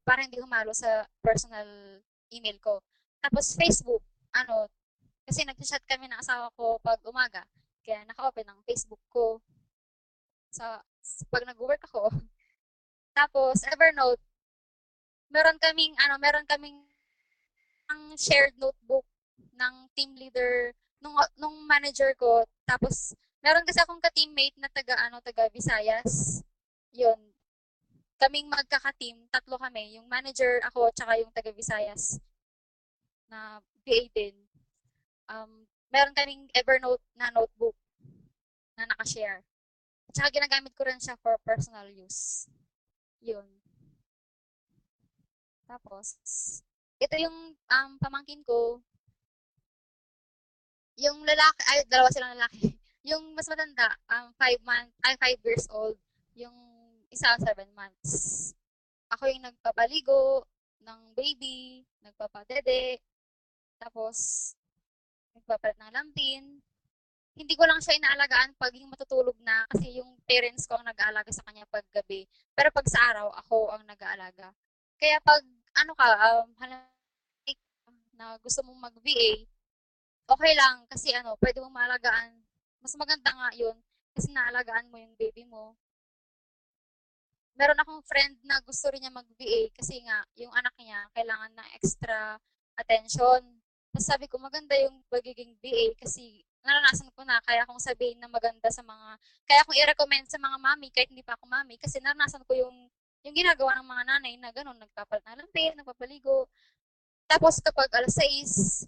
para hindi humalo sa personal email ko. Tapos Facebook, kasi nag-chat kami ng asawa ko pag umaga. Kaya naka-open ang Facebook ko pag nag-work ako. Tapos Evernote, meron kaming ang shared notebook ng team leader nung manager ko. Tapos meron kasi akong ka-teammate na taga Visayas. 'Yun, kaming magkaka-team, tatlo kami, yung manager, ako, tsaka yung taga Visayas na VA din. Meron kaming Evernote na notebook na naka-share. Tsaka ginagamit ko rin siya for personal use. Yun. Tapos, ito yung pamangkin ko, yung lalaki, ay, dalawa silang lalaki. Yung mas matanda, 5 years old. Yung isa, 7 months. Ako yung nagpapaligo ng baby, nagpapadede, tapos nagpapalit ng lampin. Hindi ko lang siya inaalagaan pag yung matutulog na kasi yung parents ko ang nag-aalaga sa kanya pag gabi. Pero pag sa araw, ako ang nag-aalaga. Kaya pag halimbawa na gusto mong mag-VA, okay lang kasi pwede mong maalagaan. Mas maganda nga yun kasi naalagaan mo yung baby mo. Meron akong friend na gusto rin niya mag-VA kasi nga yung anak niya kailangan ng extra attention. Tapos sabi ko maganda yung pagiging VA kasi naranasan ko na kaya kong sabihin na maganda kaya kong i-recommend sa mga mami kahit hindi pa ako mami kasi naranasan ko yung ginagawa ng mga nanay na ganun, nagpapalit ng lampin, nagpapaligo. Tapos kapag alas 6,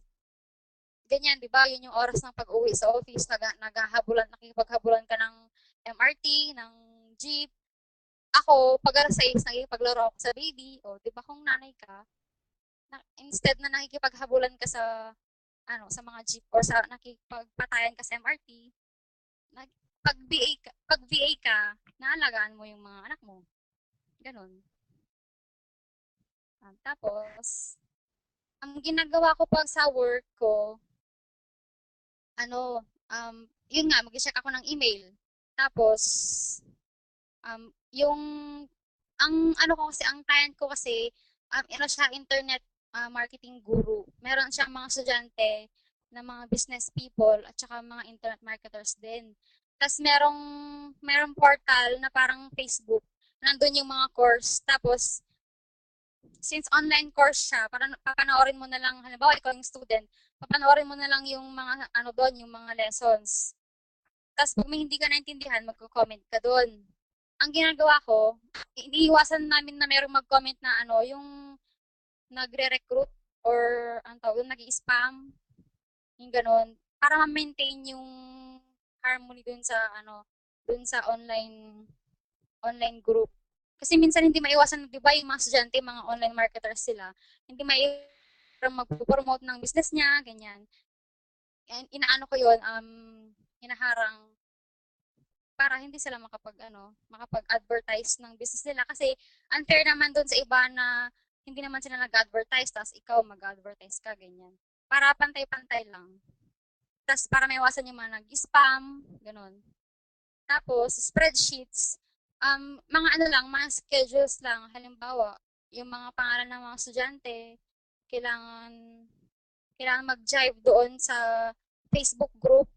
ganyan, di ba? Yun yung oras ng pag-uwi sa office, nakikipaghabulan ka ng MRT, ng jeep. Ako, pag alas 6, nakikipaglaro ako sa baby. O, di ba kung nanay ka, instead na nakikipaghabulan ka sa mga jeep or nakikipagpatayan ka sa MRT, pag VA ka, naalagaan mo yung mga anak mo. Ganun. Tapos, ang ginagawa ko pag sa work ko, yun nga, mag-check ako ng email. Tapos, yung ang client ko kasi, siya internet marketing guru. Meron siyang mga estudyante na mga business people at saka mga internet marketers din. Tapos merong portal na parang Facebook. Nandun yung mga course. Tapos, since online course siya, parang papanoorin mo na lang, halimbawa ikaw yung student, papanoorin mo na lang yung mga doon, yung mga lessons. Tapos pag may hindi ka naintindihan, magko-comment ka doon. Ang ginagawa ko, iniiwasan namin na merong mag-comment na yung nagre-recruit or ang tawag doon, nag-i-spam, yung ganun, para ma-maintain yung harmony dun sa online group. Kasi minsan hindi maiwasan, 'di ba, yung mga estudyante, mga online marketers sila, hindi maiwasan magpo-promote ng business niya, ganyan. And inaano ko 'yon, hinaharang para hindi sila makapag-advertise ng business nila kasi unfair naman doon sa iba na hindi naman sila nag-advertise tapos ikaw mag-advertise ka ganyan. Para pantay-pantay lang. Tapos para maiwasan yung mga nag-spam, ganun. Tapos spreadsheets, mga mga schedules lang. Halimbawa, yung mga pangalan ng mga estudyante, kailangan kailangan mag-jive doon sa Facebook group,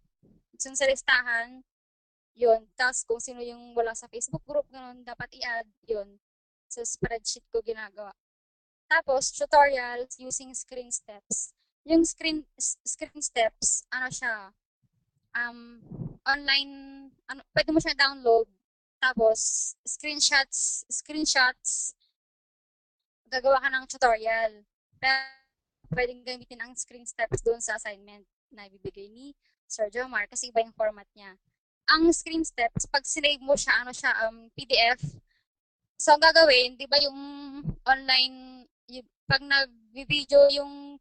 dun sa listahan. Yun. Tapos kung sino yung wala sa Facebook group, ganun, dapat i-add yun. Sa spreadsheet ko ginagawa. Tapos, tutorials using screen steps. Yung screen steps, siya, um, online, pwede mo siya download. Tapos, screenshots, gagawa ka ng tutorial. Pero, pwedeng gamitin ang screen steps doon sa assignment na ibibigay ni Sir Jomar kasi iba yung format niya. Ang screen steps, pag sinave mo siya, PDF, so ang gagawin, di ba yung online, pag nag-video yung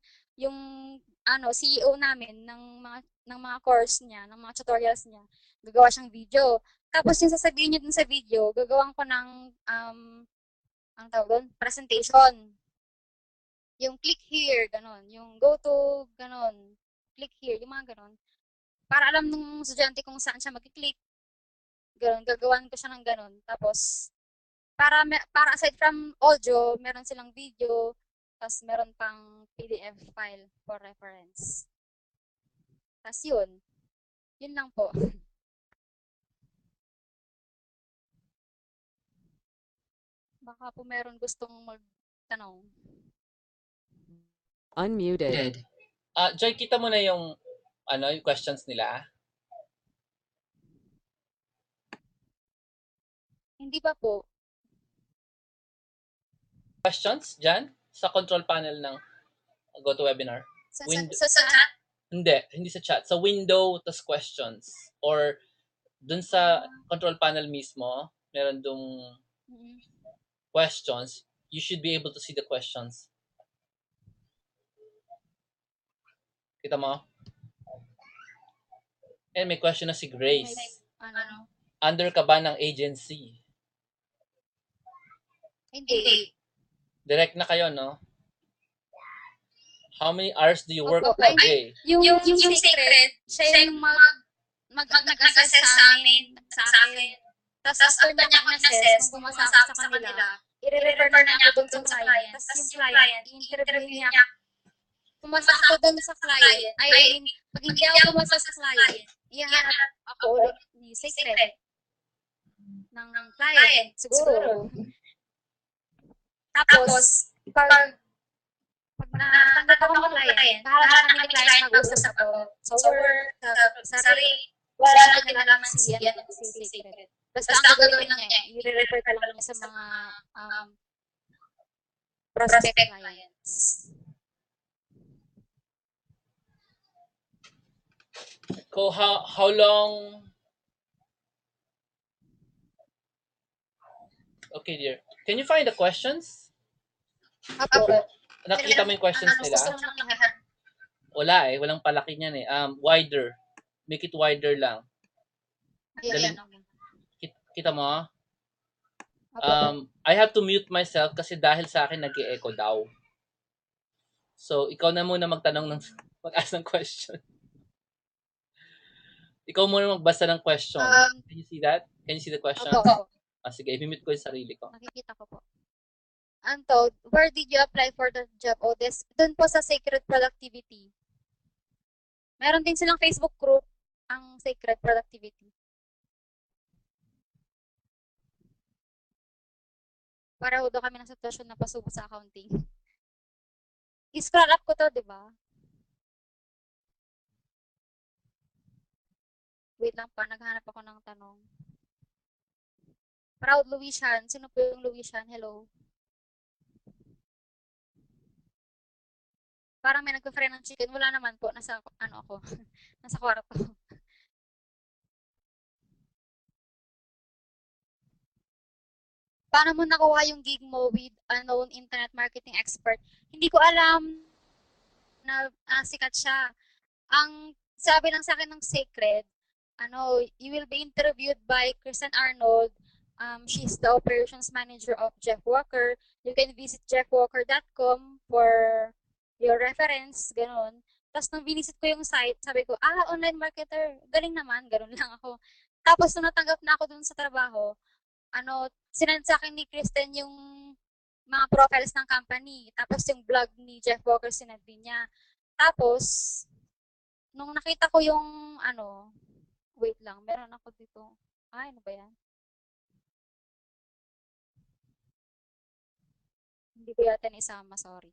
CEO namin ng mga course niya, ng mga tutorials niya, gagawa siyang video. Tapos yung sasabihin niyo dun sa video, gagawan ko ng ang tawag doon, presentation. Yung click here, ganon. Yung go to, ganon. Click here, yung mga ganon. Para alam nung estudyante kung saan siya mag-click, ganon. Gagawan ko siya ng ganon. Tapos, para aside from audio, meron silang video, tapos meron pang PDF file for reference. Tapos yun. Yun lang po. Baka po meron gustong magtanong. Unmuted. Joy, kita mo na yung yung questions nila? Hindi pa po. Questions dyan sa control panel ng GoToWebinar? Sa chat? Hindi sa chat. Sa window, tas questions. Or dun sa control panel mismo, meron dong questions. You should be able to see the questions. Kita mo? May question na si Grace. Under ka ba ng agency? Hindi. Direct na kayo, no? How many hours do you work Opo. per day? Yung secret, siya yung nag-assess sa amin, sa akin. Tapos after niya mag-assess, nung bumasa ako sa kanila, i-refer na niya ako dun sa client. Tapos yung client, i-interview niya. Pumasa ako dun sa client. I mean, pag hindi ako pumasa sa client, ihahanap ako ulit ni secret ng client, siguro. Tapos, pag natanggap ako ng client, bahala na kami ni client mag-usap ako. Sa work, sa rate, wala na kinalaman si secret. Basta ang gagawin lang niya, i-refer ka lang niya sa mga prospect clients. How long? Okay, dear. Can you find the questions? Apo. Nakita mo yung questions nila? Wala eh. Walang palaki niyan eh. Wider. Make it wider lang. Ayan. Kita mo? I have to mute myself kasi dahil sa akin nag-e-echo daw. So, ikaw na muna mag-ask ng question. Ikaw muna magbasa ng question. Can you see that? Can you see the question? Opo. Sige, i-mute ko yung sarili ko. Nakikita ko po. Where did you apply for the job, Odes? Doon po sa Sacred Productivity. Meron din silang Facebook group, ang Sacred Productivity. Pareho daw kami ng sitwasyon na pasubok sa accounting. I-scroll up ko to, di ba? Wait lang pa, naghanap ako ng tanong. Proud Luisian. Sino po yung Luisian? Hello. Parang may nagpa-fry ng chicken. Wala naman po. Nasa, ako. Nasa kwarto. Paano mo nakuha yung gig mo with unknown internet marketing expert? Hindi ko alam na sikat siya. Ang sabi lang sa akin ng Sacred, you will be interviewed by Kristen Arnold. She's the operations manager of Jeff Walker. You can visit jeffwalker.com for your reference, ganun. Tapos nung binisit ko yung site, sabi ko, online marketer, galing naman, ganun lang ako. Tapos nung natanggap na ako dun sa trabaho, sinend sa akin ni Kristen yung mga profiles ng company. Tapos yung blog ni Jeff Walker, sinend din niya. Tapos, nung nakita ko yung, wait lang, meron ako dito. Ano ba yan? Hindi ko yata naisama, sorry.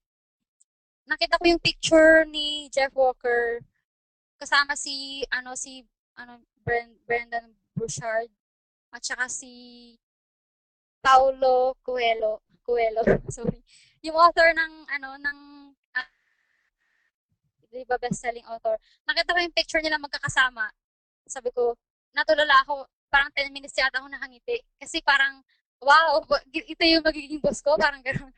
Nakita ko yung picture ni Jeff Walker kasama si Brendan Bouchard. at saka si Paulo Coelho, sorry. Yung author ng ano ng ah, 'di ba best-selling author. Nakita ko yung picture nila magkakasama. Sabi ko, natulala ako, parang 10 minutes yata ako nakangiti. Kasi parang, wow, ito yung magiging boss ko, parang gano'n.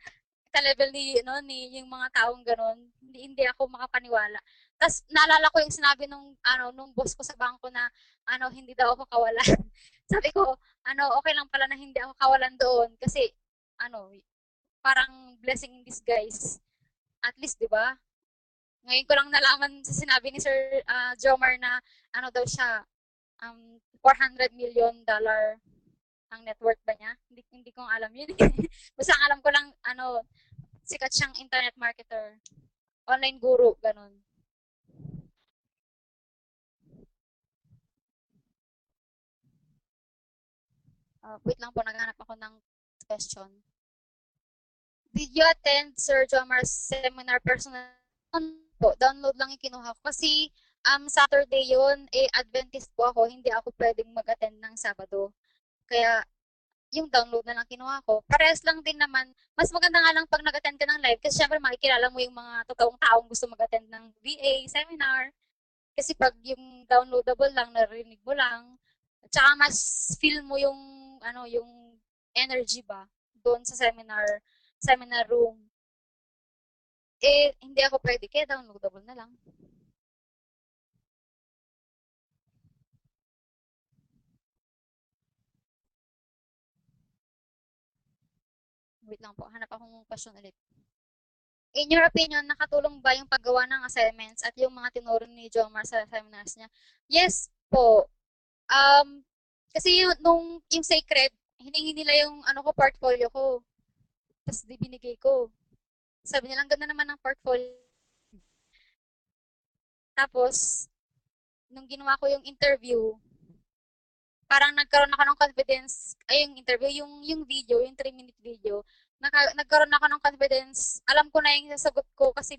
Ka-level ni, no, ni yung mga taong gano'n. Hindi ako makapaniwala. Tapos naalala ko yung sinabi nung boss ko sa bangko na, hindi daw ako kawalan. Sabi ko, okay lang pala na hindi ako kawalan doon. Kasi, ano, parang blessing in disguise. At least, di ba? Ngayon ko lang nalaman sa sinabi ni Sir Jomar na ano daw siya, $400 million ang net worth ba niya? Hindi ko alam yun. Basta ang alam ko lang, sikat siyang internet marketer. Online guru, ganun. Wait lang po, naghanap ako ng question. Did you attend Sir Jomar's seminar personal? Po, download lang yung kinuha ko. Kasi Saturday yun, Adventist po ako, hindi ako pwedeng mag-attend ng Sabado. Kaya yung download na lang kinuha ko. Parehas lang din naman. Mas maganda nga lang pag nag-attend ka ng live kasi syempre makikilala mo yung mga totoong taong gusto mag-attend ng VA, seminar. Kasi pag yung downloadable lang, narinig mo lang, at saka mas feel mo yung, yung energy ba doon sa seminar room. Hindi ako pwede, kaya downloadable na lang. Wait lang po, hanap akong question ulit. In your opinion, nakatulong ba yung paggawa ng assignments at yung mga tinuro ni Jomar sa seminars niya? Yes po. Kasi yung Sacred, hiningi nila yung portfolio ko. Tapos di binigay ko. Sabi nila, ang ganda naman ng portfolio. Tapos, nung ginawa ko yung interview, parang nagkaroon ako ng confidence, ay yung interview, yung video, yung 3-minute video, nagkaroon ako ng confidence, alam ko na yung sasagot ko kasi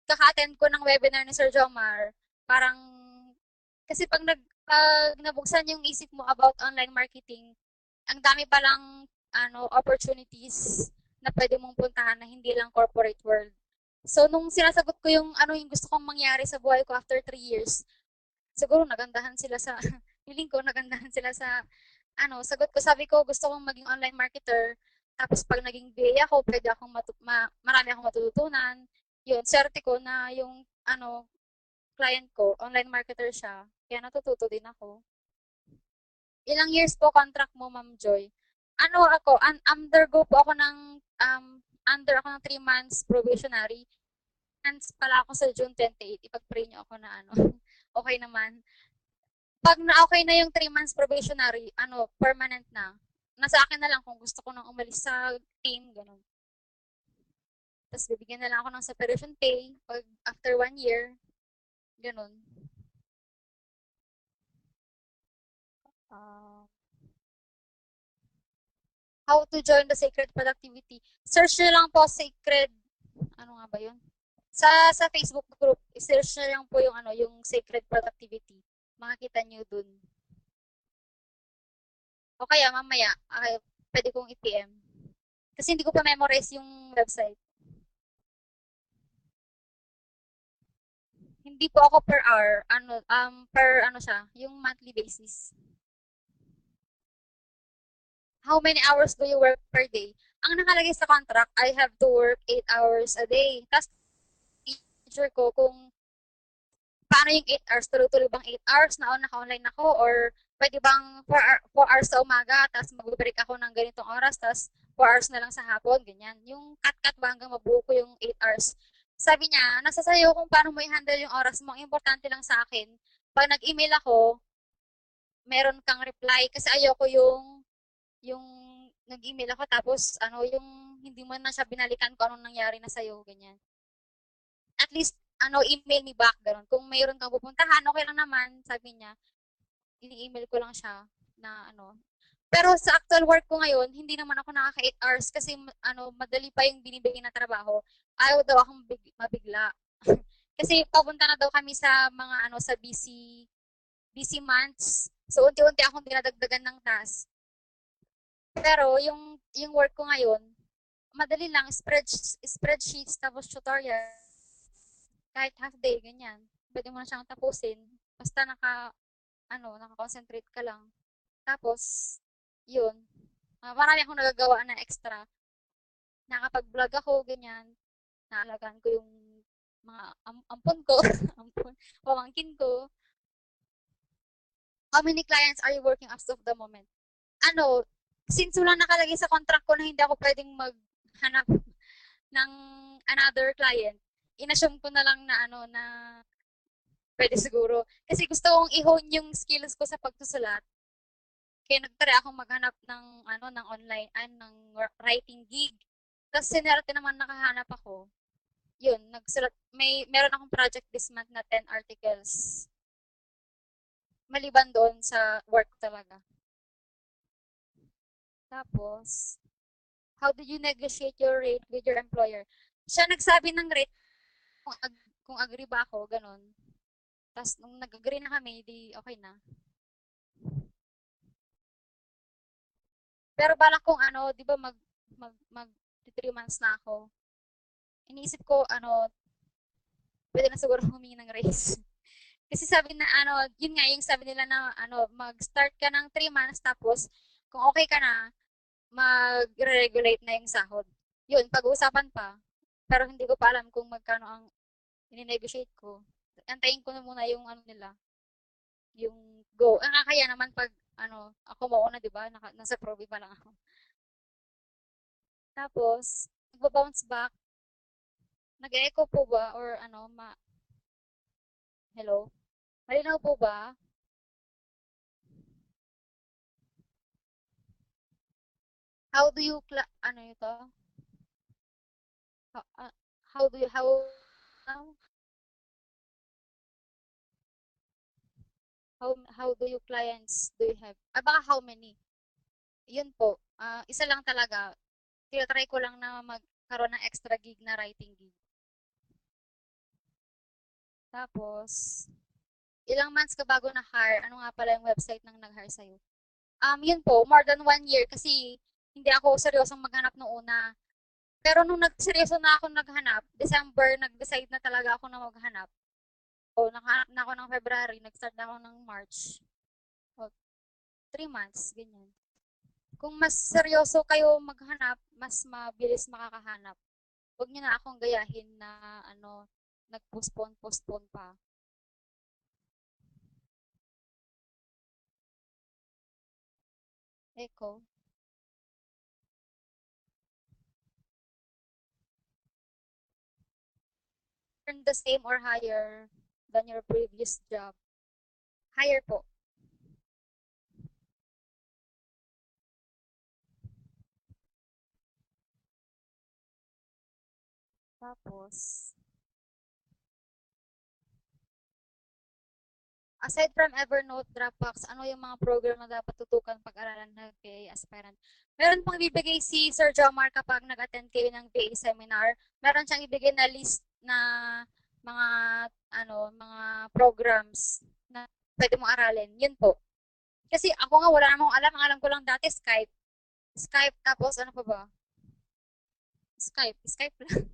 kaka-attend ko ng webinar ni Sir Jomar, parang, kasi pag nabuksan yung isip mo about online marketing, ang dami palang opportunities na pwede mong puntahan na hindi lang corporate world. So, nung sinasagot ko yung gusto kong mangyari sa buhay ko after 3 years, siguro nagandahan sila sa, feeling ko nagandahan sila sa, sagot ko. Sabi ko, gusto kong maging online marketer. Tapos pag naging BA ako, pwede akong marami akong matututunan. Yun, swerte ko na yung, client ko, online marketer siya. Kaya natututo din ako. Ilang years po contract mo, Ma'am Joy? Undergo po ako under ako ng 3 months probationary. Months pala ako sa June 28. Ipag-pray niyo ako na okay naman. Pag na-okay na yung 3 months probationary, permanent na. Nasa akin na lang kung gusto ko nang umalis sa team, ganun. Tapos bibigyan na lang ako ng separation pay pag after 1 year, ganun. Uh, how to join the Sacred Productivity. Search nyo lang po Sacred, ano nga ba yun? Sa Facebook group, search nyo lang po yung Sacred Productivity. Makikita nyo dun. O kaya mamaya, pwede kong i-PM. Kasi hindi ko pa memorize yung website. Hindi po ako per hour, per siya, yung monthly basis. How many hours do you work per day? Ang nakalagay sa contract, I have to work 8 hours a day. Tapos, teacher ko kung paano yung 8 hours, tuloy-tuloy bang 8 hours na naka-online ako or pwede bang 4 hours sa umaga, tapos mag-break ako ng ganitong oras, tapos 4 hours na lang sa hapon, ganyan. Yung cut-cut ba hanggang mabuo ko yung 8 hours. Sabi niya, nasa sayo kung paano mo i-handle yung oras mo. Ang importante lang sa akin, pag nag-email ako, meron kang reply kasi ayoko yung nag-email ako tapos yung hindi mo na siya binalikan kung anong nangyari na sa'yo, ganyan. At least email me back ganun. Kung mayroon kang pupuntahan, okay lang naman, sabi niya. Ini-email ko lang siya na Pero sa actual work ko ngayon, hindi naman ako nakaka 8 hours kasi madali pa yung binibigay na trabaho. Ayaw daw akong mabigla. Kasi papunta na daw kami sa mga sa busy months. So, unti-unti akong dinadagdagan ng task. Pero yung work ko ngayon, madali lang, spreadsheets, tapos tutorial, kahit half day, ganyan. Pwede mo na siyang tapusin. Basta naka-concentrate ka lang. Tapos, yun. Marami akong nagagawa na extra. Nakapag-vlog ako, ganyan. Naalagaan ko yung mga ampon ko, ampon, pamangkin ko. How many clients are you working as of the moment? Ano, since wala nakalagay sa contract ko na hindi ako pwedeng maghanap ng another client, inassume ko na lang na pwede siguro. Kasi gusto kong i-hone yung skills ko sa pagsusulat. Kaya nagtry akong maghanap ng online, ng writing gig. Tapos sinerte naman nakahanap ako. Yun, meron akong project this month na 10 articles. Maliban doon sa work talaga. Tapos, how did you negotiate your rate with your employer? Siya nagsabi ng rate kung agree ba ako, ganun. Tapos, nung nag-agree na kami, di okay na. Pero balak kong di ba mag 3 months na ako. Iniisip ko, pwede na siguro humingi ng raise. Kasi sabi na, yun nga, yung sabi nila na, mag-start ka ng 3 months, tapos, kung okay ka na, mag-regulate na yung sahod. Yun, pag-uusapan pa. Pero hindi ko pa alam kung magkano ang ini-negotiate ko. Antayin ko na muna yung nila, yung go. Ang kaya naman pag, ako mauna, di ba? Nasa probi pa lang ako. Tapos, nagba-bounce back. Nag-echo po ba? Or hello? Malinaw po ba? How do you, ito? How, how do you, how do you clients do you have? Baka how many? Yun po. Isa lang talaga. Tinatry ko lang na magkaroon ng extra gig na writing gig. Tapos, ilang months ka bago na-hire? Ano nga pala yung website ng nag-hire sa'yo? Yun po, more than 1 year kasi hindi ako seryosong maghanap noong una. Pero nung nagseryoso na ako naghanap, December, nag-decide na talaga ako na maghanap. O, nakahanap na ako ng February, nag-start na ako ng March. O, 3 months, ganyan. Kung mas seryoso kayo maghanap, mas mabilis makakahanap. Huwag niyo na akong gayahin na nag-postpone pa. Echo. Earn the same or higher than your previous job. Higher po. Tapos, aside from Evernote, Dropbox, ano yung mga program na dapat tutukan pag-aralan ng PA aspirant? Meron pang ibibigay si Sir Jomar kapag nag-attend kayo ng PA seminar. Meron siyang ibigay na list na mga mga programs na pwede mong aralin. Yun po. Kasi ako nga wala namang alam. Ang alam ko lang dati Skype. Skype tapos ano pa ba? Skype lang.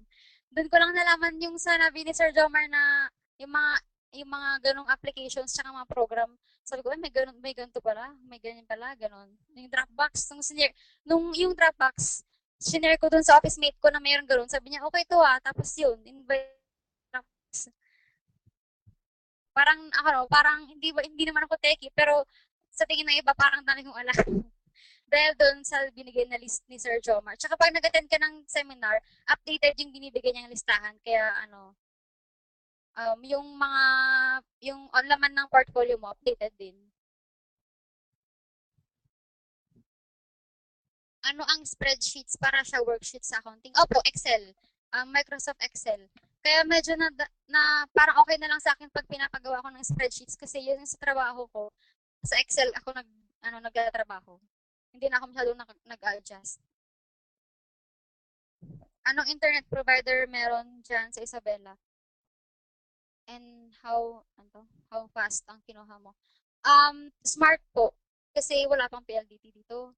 Doon ko lang nalaman yung sa nabi ni Sir Jomar na yung mga yung mga ganong applications tsaka mga program. Sabi ko, ay, may ganito pala, may ganyan pala, ganon. Yung Dropbox, nung yung Dropbox, sinare ko dun sa office mate ko na mayroon ganon. Sabi niya, okay to ah. Tapos yun, invite Dropbox. Parang hindi naman ako techie, pero sa tingin ng iba, parang dami kong alam. Dahil doon sa binigay na list ni Sir Jomar. Tsaka pag nag-attend ka ng seminar, updated yung binibigay niyang listahan. Kaya yung laman ng portfolio mo, updated din. Ano ang spreadsheets para sa worksheets sa accounting? Opo, Excel. Microsoft Excel. Kaya medyo na parang okay na lang sa akin pag pinapagawa ko ng spreadsheets kasi yun yung sa trabaho ko. Sa Excel ako nagtatrabaho. Hindi na ako masyadong nag-adjust. Anong internet provider meron dyan sa Isabela? And how fast ang kinuha mo? Smart po. Kasi wala pang PLDT dito.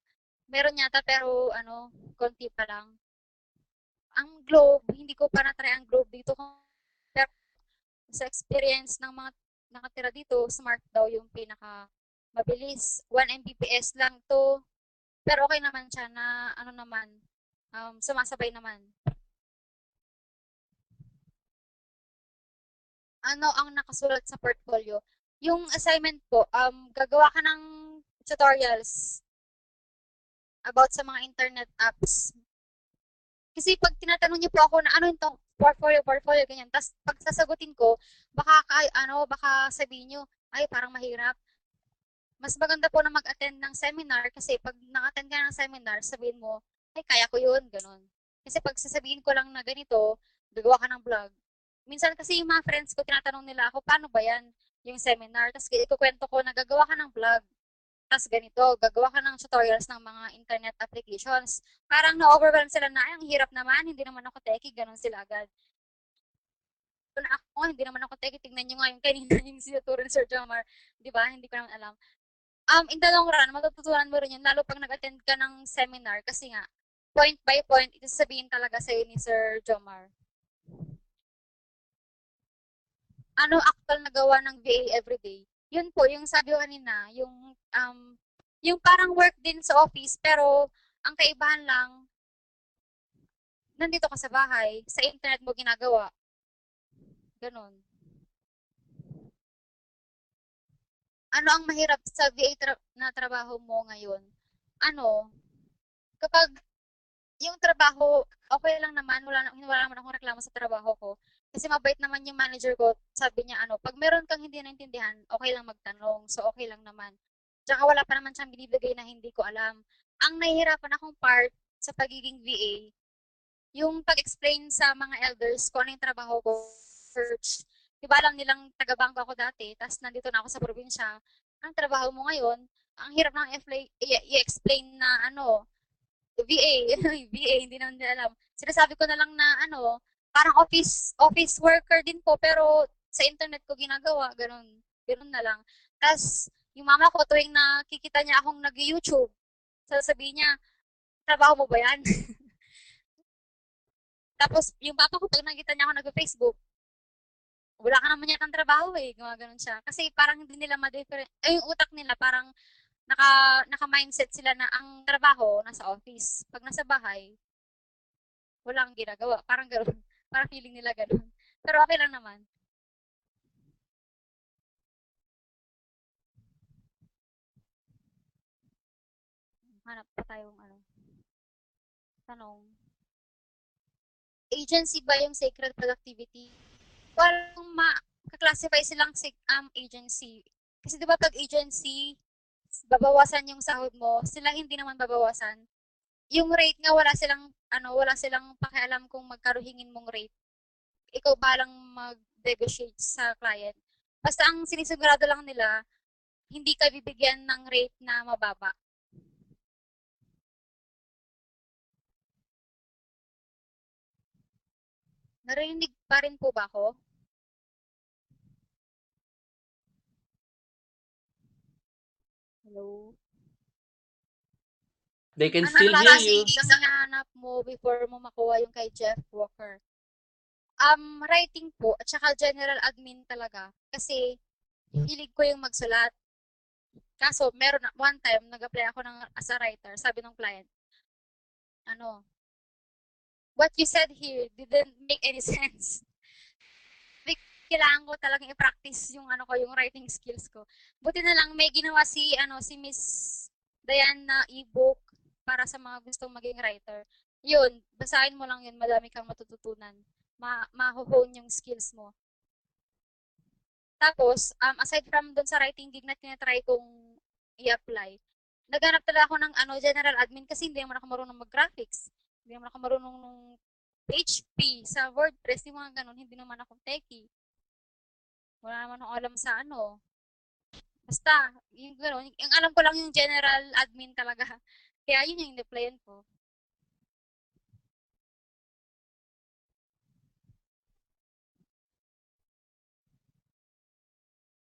Meron yata pero ano, konti pa lang. Ang Globe, hindi ko pa na-try ang Globe dito. Pero sa experience ng mga nakatira dito, Smart daw yung pinaka mabilis. 1 Mbps lang to. Pero okay naman siya na ano naman, sumasabay naman. Ano ang nakasulat sa portfolio? Yung assignment po, gagawa ka ng tutorials about sa mga internet apps. Kasi pag tinatanong niyo po ako na ano yung portfolio, ganyan. Tapos pag sasagutin ko, baka sabihin niyo, ay parang mahirap. Mas maganda po na mag-attend ng seminar kasi pag naka-attend ka ng seminar, sabihin mo, ay kaya ko yun, ganun. Kasi pag sasabihin ko lang na ganito, gagawa ka ng vlog. Minsan kasi yung mga friends ko, tinatanong nila ako, paano ba yan, yung seminar? Tapos ikukwento ko na gagawa ka ng vlog. Tapos ganito, gagawa ka ng tutorials ng mga internet applications. Parang na-overwhelm sila na, ay, ang hirap naman, hindi naman ako techie, ganun sila agad. Kung ako, hindi naman ako techie, tignan nyo nga yung kanina yung sinuturo ni Sir Jomar, di ba? Hindi ko naman alam. In the long run, matututunan mo rin yun, lalo pag nag-attend ka ng seminar, kasi nga, point by point, ito sabihin talaga sa'yo ni Sir Jomar. Ano actual na gawa ng VA everyday? Yun po, yung sabi ko kanina, yung parang work din sa office, pero ang kaibahan lang, nandito ka sa bahay, sa internet mo ginagawa. Ganon. Ano ang mahirap sa VA na trabaho mo ngayon? Ano, kapag yung trabaho, okay lang naman, wala naman akong reklamo sa trabaho ko. Kasi mabait naman yung manager ko, sabi niya ano, pag meron kang hindi naintindihan, okay lang magtanong. So, okay lang naman. Tsaka wala pa naman siyang binibigay na hindi ko alam. Ang nahihirapan akong part sa pagiging VA, yung pag-explain sa mga elders kung ano yung trabaho ko, church. Di ba alam nilang taga-bangko ako dati, tapos nandito na ako sa probinsya. Ang trabaho mo ngayon, ang hirap ng i-explain na ano, VA, VA, hindi naman nila alam. Sinasabi ko na lang na ano, parang office worker din po, pero sa internet ko ginagawa, ganun. Ganun na lang. Tapos, yung mama ko, tuwing nakikita niya akong nag-YouTube, sasabihin niya, trabaho mo ba yan? Tapos, yung papa ko, pag nakita niya ako nag-Facebook, wala ka naman yatang trabaho eh, gumaganon siya. Kasi parang hindi nila ma-different, yung utak nila parang naka-mindset sila na ang trabaho nasa office. Pag nasa bahay, wala kang ginagawa. Parang gano'n. Parang feeling nila gano'n. Pero okay lang naman. Hanap pa tayong ano, tanong. Agency ba yung sacred productivity? Walang ma-classify silang agency. Kasi di ba pag agency, babawasan yung sahod mo, sila hindi naman babawasan. Yung rate nga wala silang pakialam kung magkano hingin mong rate. Ikaw balang mag-negotiate sa client. Basta ang sinisigurado lang nila, hindi ka bibigyan ng rate na mababa. Narinig pa rin po ba ako? Hello? They can Anong still hear klaseng you. exam hinahanap mo before mo makuha yung kay Jeff Walker? Writing po at saka general admin talaga. Kasi hilig ko yung magsulat. Kaso meron one time nag-apply ako as a writer. Sabi ng client, ano, what you said here didn't make any sense. Kailangan ko talagang i-practice yung ano ko, yung writing skills ko. Buti na lang may ginawa si Miss Diane na ebook para sa mga gustong maging writer. Yun, basahin mo lang yun, madami kang matututunan. Ma-hone yung skills mo. Tapos, aside from dun sa writing gig na tinatry kong i-apply, naghanap talaga ako ng ano, general admin kasi hindi naman ako marunong mag-graphics. Hindi naman ako marunong nung PHP, sa WordPress, yung mga ganun, hindi naman ako techie. Wala naman akong alam sa ano. Basta, yung gano'n, yung alam ko lang yung general admin talaga. Kaya yun yung in-applyan ko.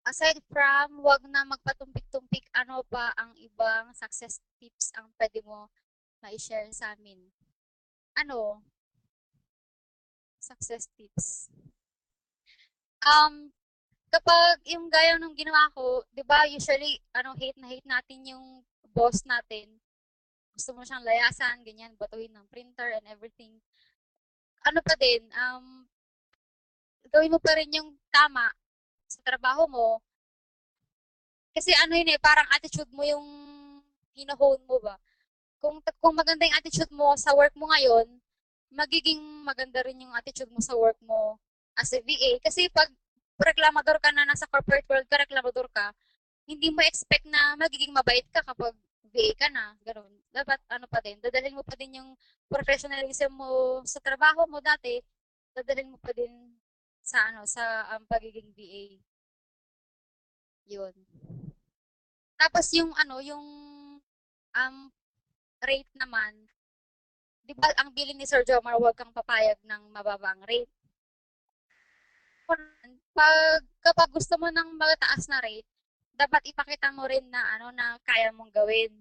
Aside from wag na magpatumpik-tumpik, ano pa ang ibang success tips ang pwede mo mai-share sa amin? Ano, success tips? Um, kapag yung gaya nung ginawa ko, 'di ba usually ano hate na hate natin yung boss natin. Gusto mo siyang layasan, ganyan, batuhin ng printer and everything. Ano pa din, gawin mo pa rin yung tama sa trabaho mo. Kasi ano yun eh, parang attitude mo yung hino-hone mo ba. Kung maganda yung attitude mo sa work mo ngayon, magiging maganda rin yung attitude mo sa work mo as a VA. Kasi pag reklamador ka na nasa corporate world ka, reklamador ka, hindi mo expect na magiging mabait ka kapag VA ka na. Ganun. Dapat ano pa din, dadalhin mo pa din yung professionalism mo sa trabaho mo dati, dadalhin mo pa din sa sa pagiging VA. Yun. Tapos yung yung um, rate naman, 'di ba ang bilin ni Sir Jomar, huwag kang papayag ng mababang rate. Kapag gusto mo ng mataas na rate, dapat ipakita mo rin na na kaya mong gawin.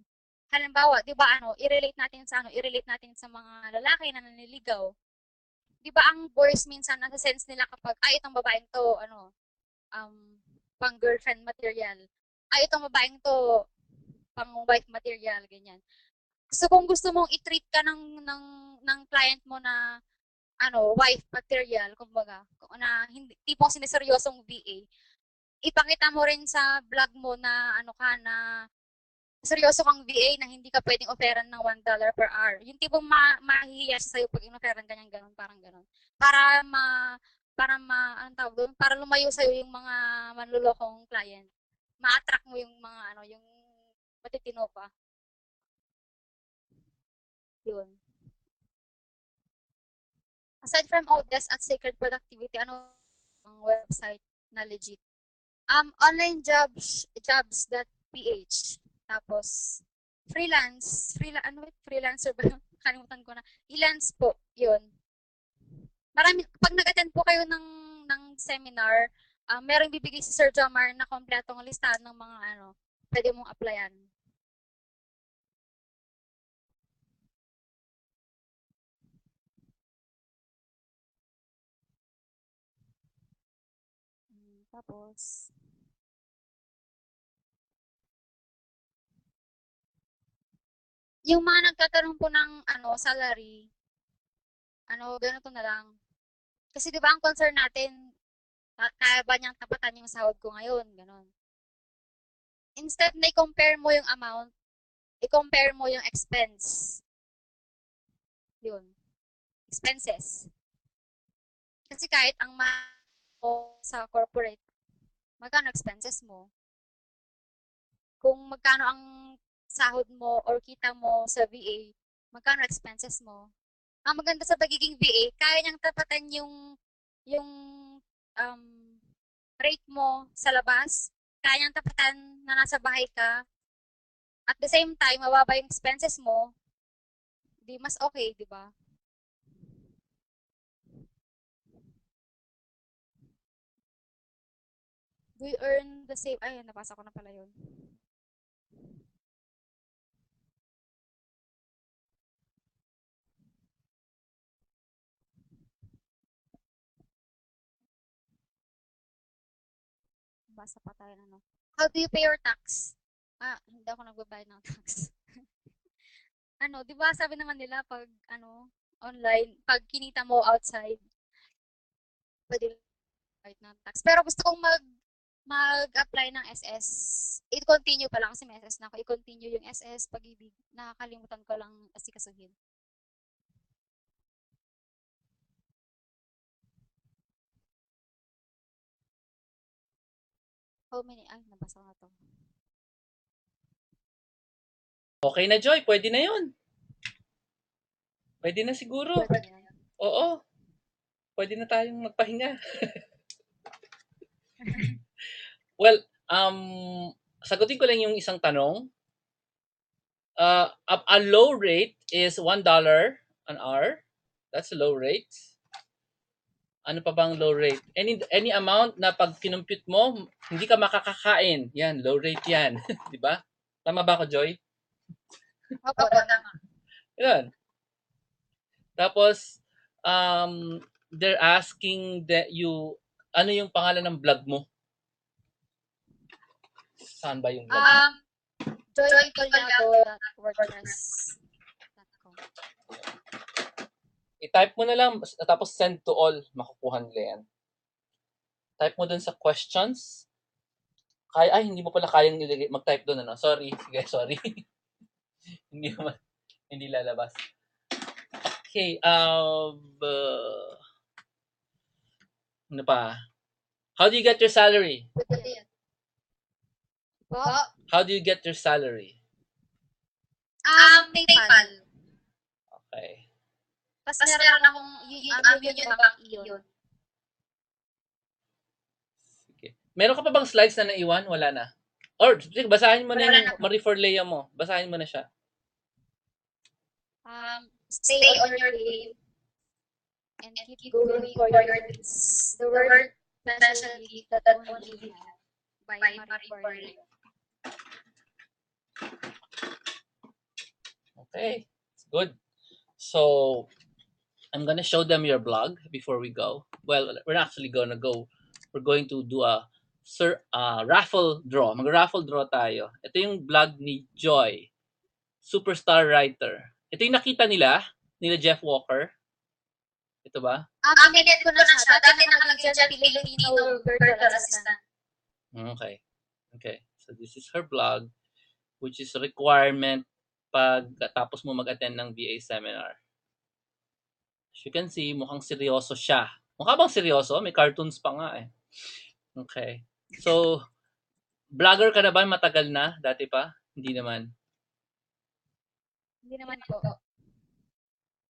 Halimbawa, 'di ba i-relate natin sa mga lalaki na nanliligaw. 'Di ba ang boys minsan nasa sense nila kapag ay itong babaeng to um pang girlfriend material. Ay itong babaeng to pang wife material ganyan. So kung gusto mong i-treat ka ng client mo na wife material, kumbaga, kung na hindi tipong sineseryosong VA, ipakita mo rin sa vlog mo na na seryoso kang VA na hindi ka pwedeng offeran ng $1 per hour. Yung tipong mahihiya siya sa'yo pag in-offeran ganyan ganon, parang ganon. Para anong tawag doon? Para lumayo sa'yo yung mga manlulokong client. Ma-attract mo yung mga yung matitino pa. Yun. Aside from Odes at Sacred Productivity, ano ang website na legit? Onlinejobs.ph. Tapos, freelancer ba yun? Kalimutan ko na. Elance po, yun. Pag nag-attend po kayo ng seminar, merong bibigay si Sir Jomar na kompletong listahan ng mga pwede mong applyan. Tapos, yung mga nagtatanong po ng salary, ganito na lang. Kasi di ba ang concern natin, kaya ba niyang tapatan yung sahod ko ngayon, ganon. Instead na i-compare mo yung amount, i-compare mo yung expense. Yun, expenses. Kasi kahit ang mo sa corporate, magkano expenses mo? Kung magkano ang sahod mo or kita mo sa VA, magkano expenses mo? Ang maganda sa pagiging VA, kaya niyang tapatan yung um, rate mo sa labas, kaya niyang tapatan na nasa bahay ka, at the same time, mababa yung expenses mo, di mas okay, di ba? We earn the same, ay, nabasa ko na pala yun. Basa pa tayo na, no? How do you pay your tax? Hindi ako nagbabayad ng tax. Di ba sabi naman nila pag online, pag kinita mo outside, pwede bayad ng tax. Pero gusto kong mag-apply ng SS. I-continue pa lang kasi may SS na ako. I-continue yung SS pag-ibig. Nakakalimutan ko lang asikasuhin. How many? Ay, nabasa ko na to. Okay na, Joy. Pwede na yun. Pwede na siguro. Pwede na yan. Oo. Pwede na tayong magpahinga. Well, sagutin ko lang yung isang tanong. A low rate is $1 an hour. That's a low rate. Ano pa bang low rate? Any amount na pag kinumpute mo, hindi ka makakakain. Yan, low rate yan. Di ba? Tama ba ako, Joy? Opo, tama. Yan. Tapos, they're asking that you, ano yung pangalan ng vlog mo? Saan ba yung vlog mo? joycolabo.wordpress.com. I-type mo na lang, tapos send to all. Makukuha nila yan. Type mo dun sa questions. Ay, hindi mo pala kayang nilagay. Mag-type doon, ano? Sorry. Sige, sorry. hindi naman, hindi lalabas. Okay, ano pa? How do you get your salary? Po? How do you get your salary? PayPal. Okay. Tapos meron akong Union Bank iyon. Sige. Meron ka pa bang slides na naiwan? Wala na. Or, sige, basahin mo na yung Marie Forlea mo. Basahin mo na siya. Stay on your game and keep going for your dreams. The world special gift that only we have by Marie Forleo. Okay. Good. So, I'm gonna show them your blog before we go. Well, we're not actually gonna go. We're going to do a raffle draw. Mag-raffle draw tayo. Ito yung blog ni Joy, superstar writer. Ito yung nakita nila Jeff Walker. Ito ba? Minute ko na siya. Dati nakalagyan dyan Filipino virtual assistant. Okay. Okay. So, this is her blog, which is a requirement pag tapos mo mag-attend ng VA seminar. As you can see, mukhang seryoso siya. Mukha bang seryoso? May cartoons pa nga eh. Okay. So, vlogger ka na ba? Matagal na? Dati pa? Hindi naman. Hindi naman po.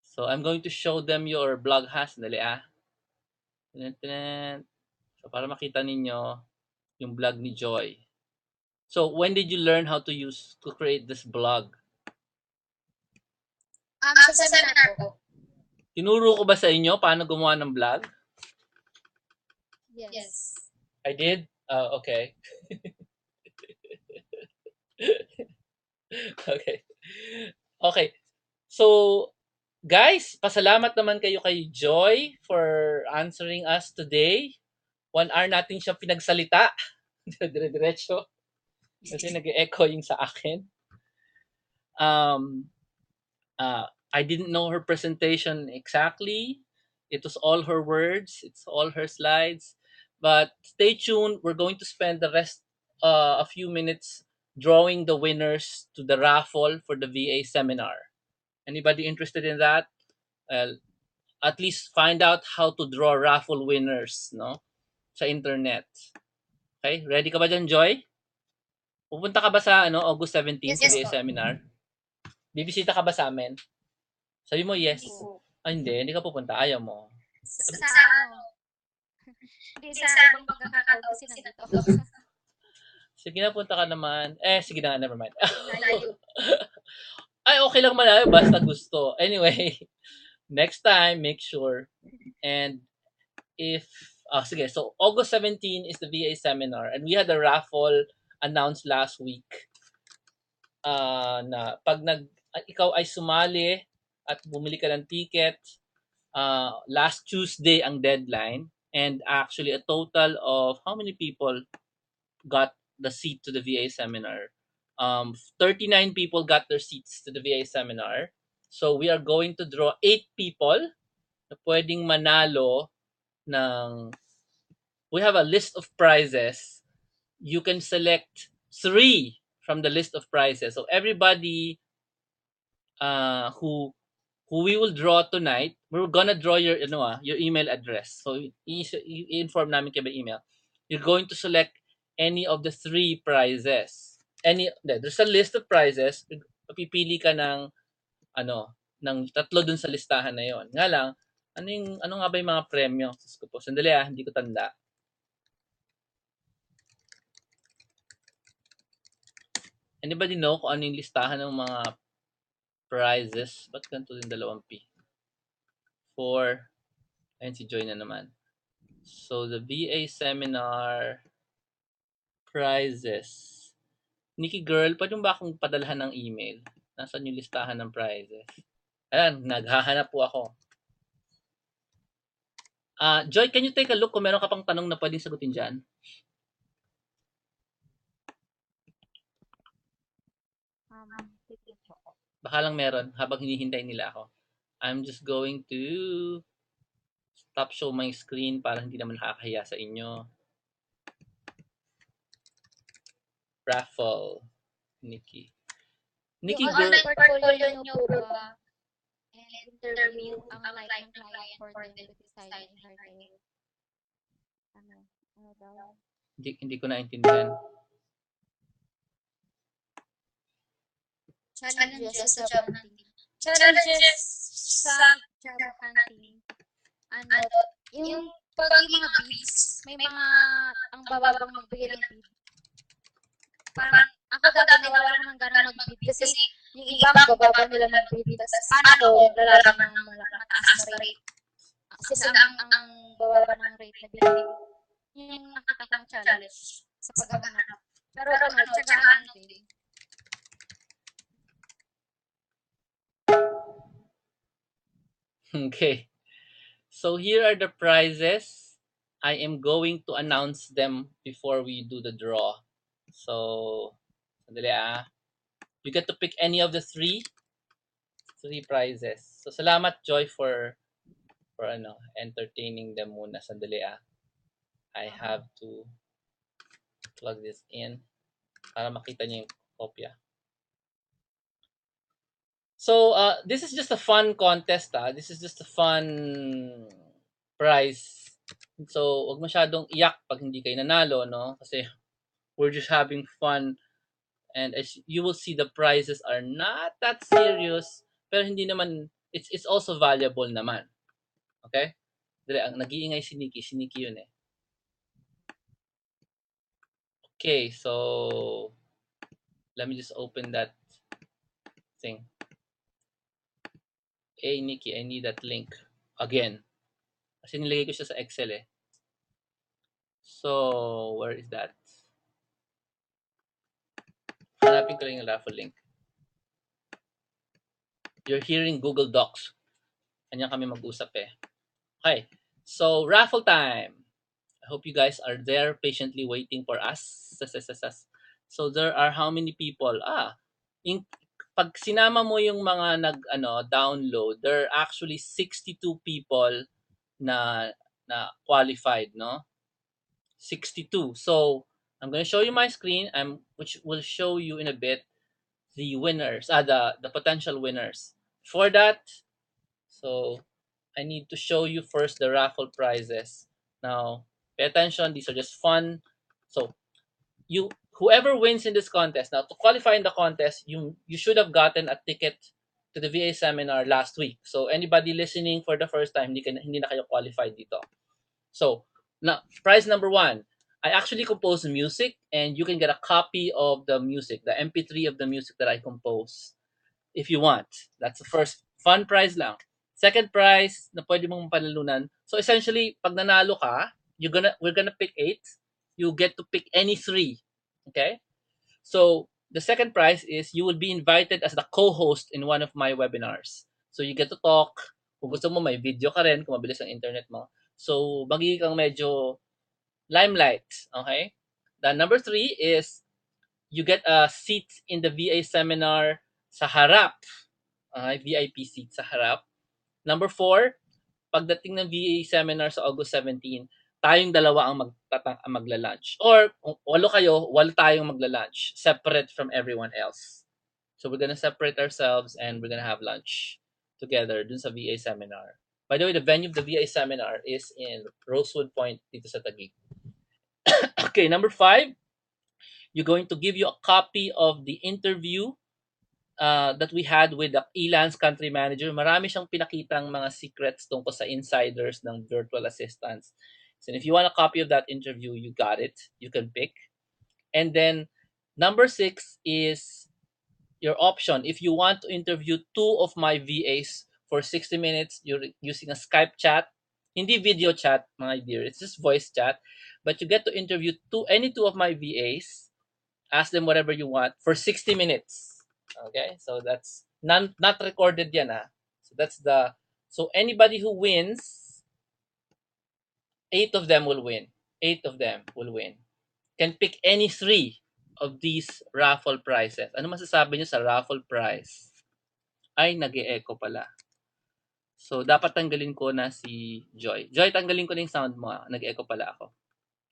So, I'm going to show them your blog ha. Sandali ah. So, para makita ninyo yung blog ni Joy. So, when did you learn how to create this blog? Sa seminar po. Tinuro ko ba sa inyo paano gumawa ng blog? Yes. I did? Okay. Okay. Okay. So, guys, pasalamat naman kayo kay Joy for answering us today. 1 hour natin siya pinagsalita. Dire-diretso. Kasi nag-echo yung sa akin. I didn't know her presentation exactly. It was all her words. It's all her slides. But stay tuned. We're going to spend the rest, a few minutes drawing the winners to the raffle for the VA seminar. Anybody interested in that? Well, at least find out how to draw raffle winners, no? Sa internet. Okay? Ready ka ba dyan, Joy? Pupunta ka ba sa August 17 Yes, sa yes VA po. seminar? Bibisita ka ba sa amin? Sabi mo yes. Hindi po. Hindi ka pupunta. Ayaw mo. Sa ano? Hindi sa ibang pagkakataon kasi nandito ako sa Sige na, punta ka naman. Sige na, never mind. layo. Ay, okay lang malayo. Basta gusto. Anyway, next time, make sure. And if, sige, so August 17 is the VA seminar. And we had a raffle announced last week. Na pag ikaw ay sumali at bumili ka ng ticket, last Tuesday ang deadline. And actually, a total of how many people got the seat to the VA seminar? 39 people got their seats to the VA seminar. So we are going to draw 8 people na pwedeng manalo ng, we have a list of prizes. You can select 3 from the list of prizes. So everybody who we will draw tonight, we're gonna draw your email address. So i-inform namin kayo by email. You're going to select any of the 3 prizes. There's a list of prizes. Pipili ka ng ng 3 dun sa listahan na yon. Nga lang, ano nga ba yung mga premyo? Sandali hindi ko tanda. Anybody know kung ano yung listahan ng mga prizes? Ba't ganito din 2 P? 4. Ayun, si Joy na naman. So the VA seminar prizes. Nikki girl, pwede mo ba akong padalhan ng email? Nasaan yung listahan ng prizes? Ayan, naghahanap po ako. Joy, can you take a look kung meron ka pang tanong na pwedeng sagutin dyan? Titig po. Baka lang meron habang hinihintay nila ako. I'm just going to stop show my screen para hindi naman nakakahiya sa inyo. Raffle. Nikki. Yung Nikki girl. online portfolio nyo po ba and interview ang like ng client for them to decide and hire ano, ano daw? Hindi ko naintindihan. Challenges sa job hunting. Challenges sa job hunting. Ano, yung pag yung mga bids, may mga ang bababang magbigay ng bid. Parang ako dati nawala ko ng ganang mag-bid kasi yung iba ang bababa nila mag-bid. Tapos paano ko lalaman ng mataas na rate? Sila ang bababa ng rate na binili. Yung nakita kong challenge sa paghahanap. Pero ano, tsagahan din. Okay. So here are the prizes. I am going to announce them before we do the draw. So, sandali ah. You get to pick any of the three prizes. So salamat Joy for entertaining them muna. Sandali ah. I have to plug this in para makita niyo yung kopya. So, this is just a fun contest This is just a fun prize. So, wag masyadong iyak pag hindi kayo nanalo, no? Kasi we're just having fun. And as you will see, the prizes are not that serious. Pero hindi naman, it's also valuable naman. Okay? Dali, ang nag-iingay si Nikki. Si Nikki yun eh. Okay, so let me just open that thing. Hey, Nikki, I need that link again. Kasi nilagay ko siya sa Excel eh. So, where is that? Hanapin ko lang yung raffle link. You're hearing Google Docs. Kanya kami mag-usap eh. Okay, so raffle time. I hope you guys are there patiently waiting for us. So there are how many people? In, pag sinama mo yung mga download, there are actually 62 people na qualified, no? 62. So I'm going to show you my screen, which will show you in a bit the winners, the potential winners. For that, so I need to show you first the raffle prizes. Now, pay attention. These are just fun. So whoever wins in this contest. Now, to qualify in the contest, you should have gotten a ticket to the VA seminar last week. So anybody listening for the first time, hindi na kayo qualified dito. So, now, prize number 1. I actually composed music, and you can get a copy of the music, the MP3 of the music that I compose, if you want. That's the first fun prize lang. Second prize na pwede mong panalunan. So essentially, pag nanalo ka, we're gonna pick 8. You get to pick any 3. Okay? So the second prize is you will be invited as the co-host in one of my webinars. So you get to talk. Kung gusto mo, may video ka rin kung mabilis ang internet mo. So magiging kang medyo limelight. Okay? The number 3 is you get a seat in the VA seminar sa harap. VIP seat sa harap. Number 4, pagdating ng VA seminar sa August 17, tayong dalawa ang magla-lunch. Or kung walo kayo, walo tayong magla-lunch, separate from everyone else. So we're gonna separate ourselves and we're gonna have lunch together dun sa VA seminar. By the way, the venue of the VA seminar is in Rosewood Point dito sa Taguig. Okay, number 5, you're going to give you a copy of the interview that we had with the Elance country manager. Marami siyang pinakitang mga secrets tungkol sa insiders ng virtual assistants. So if you want a copy of that interview, you got it. You can pick. And then number 6 is your option. If you want to interview 2 of my VAs for 60 minutes, you're using a Skype chat. Hindi video chat, my dear. It's just voice chat. But you get to interview any two of my VAs, ask them whatever you want for 60 minutes. Okay? So that's not recorded yan, ah. So that's the so anybody who wins, eight of them will win. Eight of them will win. Can pick any three of these raffle prizes. Ano masasabi niyo sa raffle prize? Ay, nag-e-echo pala. So, dapat tanggalin ko na si Joy. Joy, tanggalin ko na yung sound mo. Nag-echo pala ako.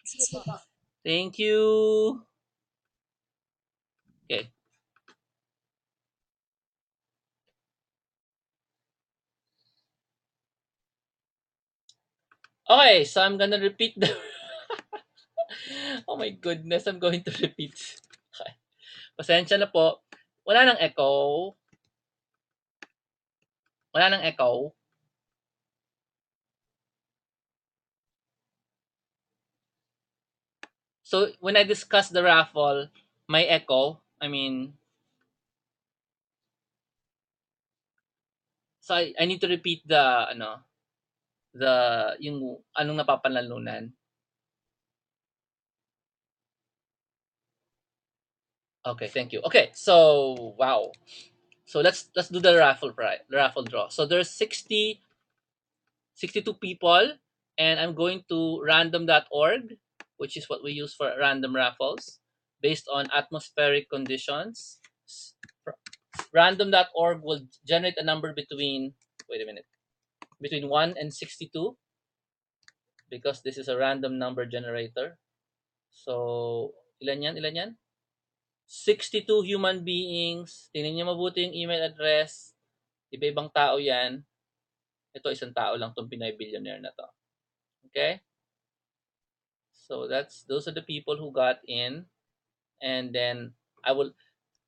Sige po. Thank you. Okay. Okay, so I'm gonna repeat the... Oh my goodness, I'm going to repeat. Okay. Pasensya na po. Wala nang echo. Wala nang echo. So, when I discuss the raffle, may echo. I mean, so I need to repeat yung anong napapanalunan. Okay, thank you. Okay, so wow. So let's do the raffle draw. So there's 62 people, and I'm going to random.org, which is what we use for random raffles based on atmospheric conditions. Random.org will generate a number between, wait a minute, between 1 and 62, because this is a random number generator. So, ilan yan? Ilan yan? 62 human beings. Tingnan niyo mabuti yung email address. Iba-ibang tao yan. Ito, isang tao lang tong Pinoy billionaire na to. Okay? So, those are the people who got in. And then,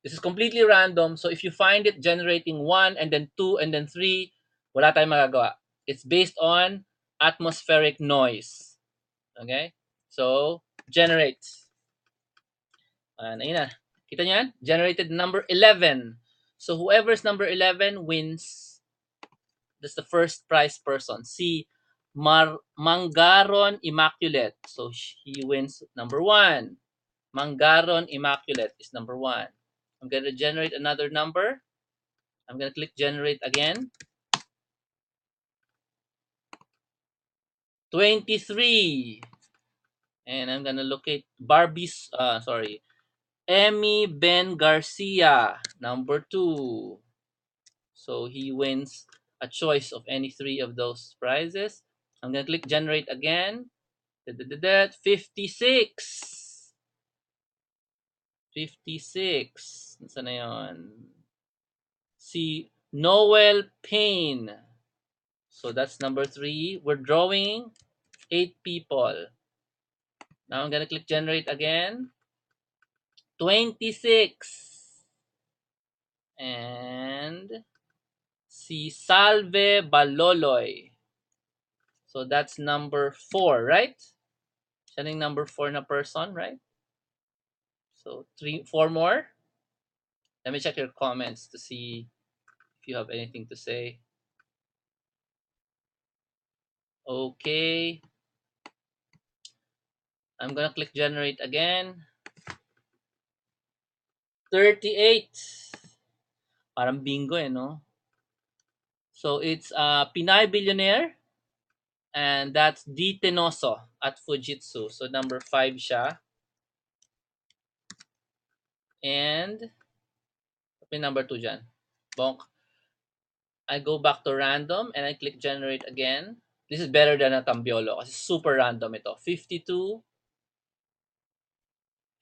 this is completely random. So, if you find it generating 1 and then 2 and then 3, wala tayong magagawa. It's based on atmospheric noise. Okay? So, generate. Ayun na. Kita niyo yan? Generated number 11. So whoever's number 11 wins. That's the first prize person. Si Mangaron Immaculate. So he wins number 1. Mangaron Immaculate is number 1. I'm going to generate another number. I'm going to click generate again. 23. And I'm going to locate Emmy Ben Garcia, number 2. So he wins a choice of any three of those prizes. I'm going to click generate again. 56. 56. Nasaan na yun? Si Noel Payne. So that's number 3. We're drawing 8 people. Now I'm going to click generate again. 26. And si Salve Baloloy. So that's number 4, right? Siya yung number 4 na person, right? So 4 more. Let me check your comments to see if you have anything to say. Okay. I'm gonna click generate again. 38. Parang bingo no? So it's Pinay Billionaire, and that's D. Tenoso at Fujitsu. So number 5 siya. And number 2 dyan. Bonk. I go back to random and I click generate again. This is better than a Tambiolo kasi super random ito. 52,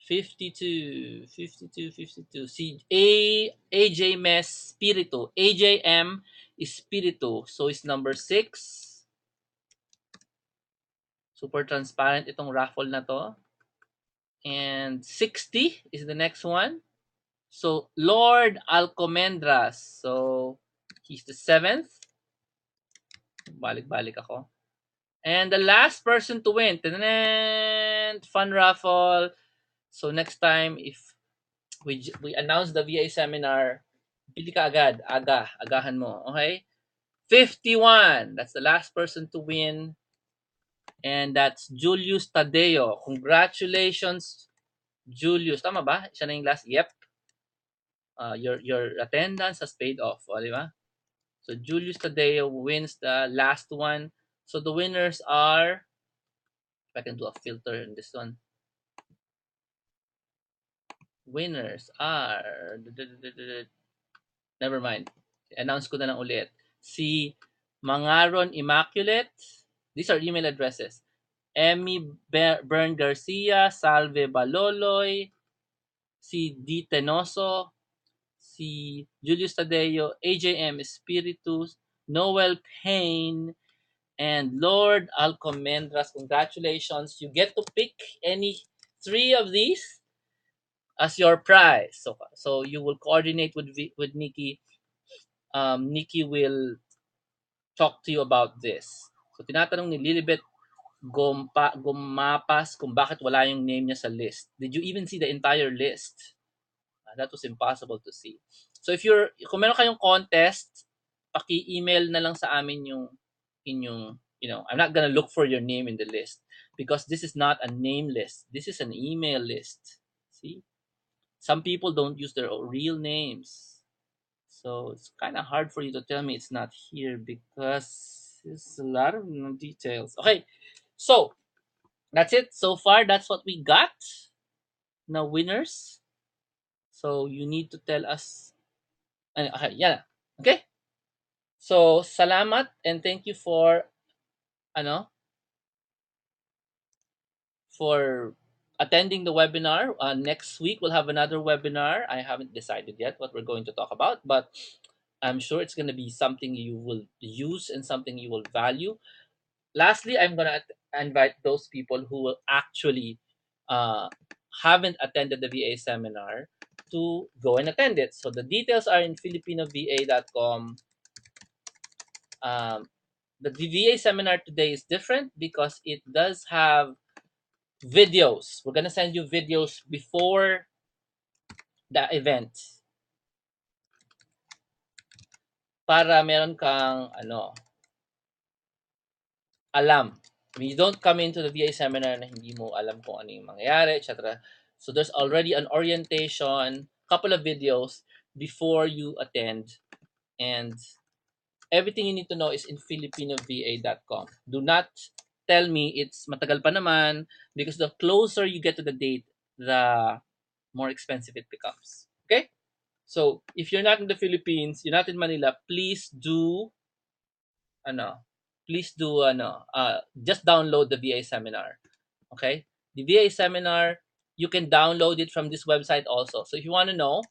52, 52, 52. Si AJ Mes Spiritu. AJM is Spiritu. So it's number 6. Super transparent itong raffle na to. And 60 is the next one. So Lord Alcomendras. So he's the 7th. Balik-balik ako. And the last person to win, fun raffle. So next time, if we announce the VA seminar, pili ka agad, agahan mo, okay? 51, that's the last person to win And that's Julius Tadeo. Congratulations, Julius. Tama ba? Siya na yung last. Yep. Your attendance has paid off. O, di ba? So Julius Tadeo wins the last one. So the winners are, if I can do a filter in this one. Winners are, never mind. Announce ko na lang ulit. Si Mangaron Immaculate. These are email addresses. Emmy Bern Garcia, Salve Baloloy, si D. Tenoso, si Julius Tadeo, AJM Espiritus, Noel Payne, and Lord Alcomendras. Congratulations. You get to pick any three of these as your prize. So you will coordinate with Nikki. Nikki will talk to you about this. So tinatanong ni Lilibet Gumapas kung bakit wala yung name niya sa list. Did you even see the entire list? That was impossible to see. So kung meron kayong contest, paki-email na lang sa amin yung inyong, I'm not gonna look for your name in the list because this is not a name list. This is an email list. See? Some people don't use their real names. So it's kind of hard for you to tell me it's not here because there's a lot of details. Okay, so that's it. So far, that's what we got. Now, winners. So you need to tell us. Okay, yeah. Okay. So salamat and thank you for ano for attending the webinar. Next week we'll have another webinar. I haven't decided yet what we're going to talk about, but I'm sure it's going to be something you will use and something you will value. Lastly, I'm going to invite those people who will actually uh, haven't attended the VA seminar to go and attend it. So the details are in filipinova.com. Um, the VA seminar today is different because it does have videos. We're gonna send you videos before the event para meron kang alam. I mean, you don't come into the VA seminar na hindi mo alam kung ano yung mangyayari, etc. So there's already an orientation, couple of videos before you attend, and everything you need to know is in filipinova.com. Do not tell me it's matagal pa naman because the closer you get to the date, the more expensive it becomes. Okay? So, if you're not in the Philippines, you're not in Manila, ano, please do just download the VA seminar. Okay? The VA seminar, you can download it from this website also. So if you want to know,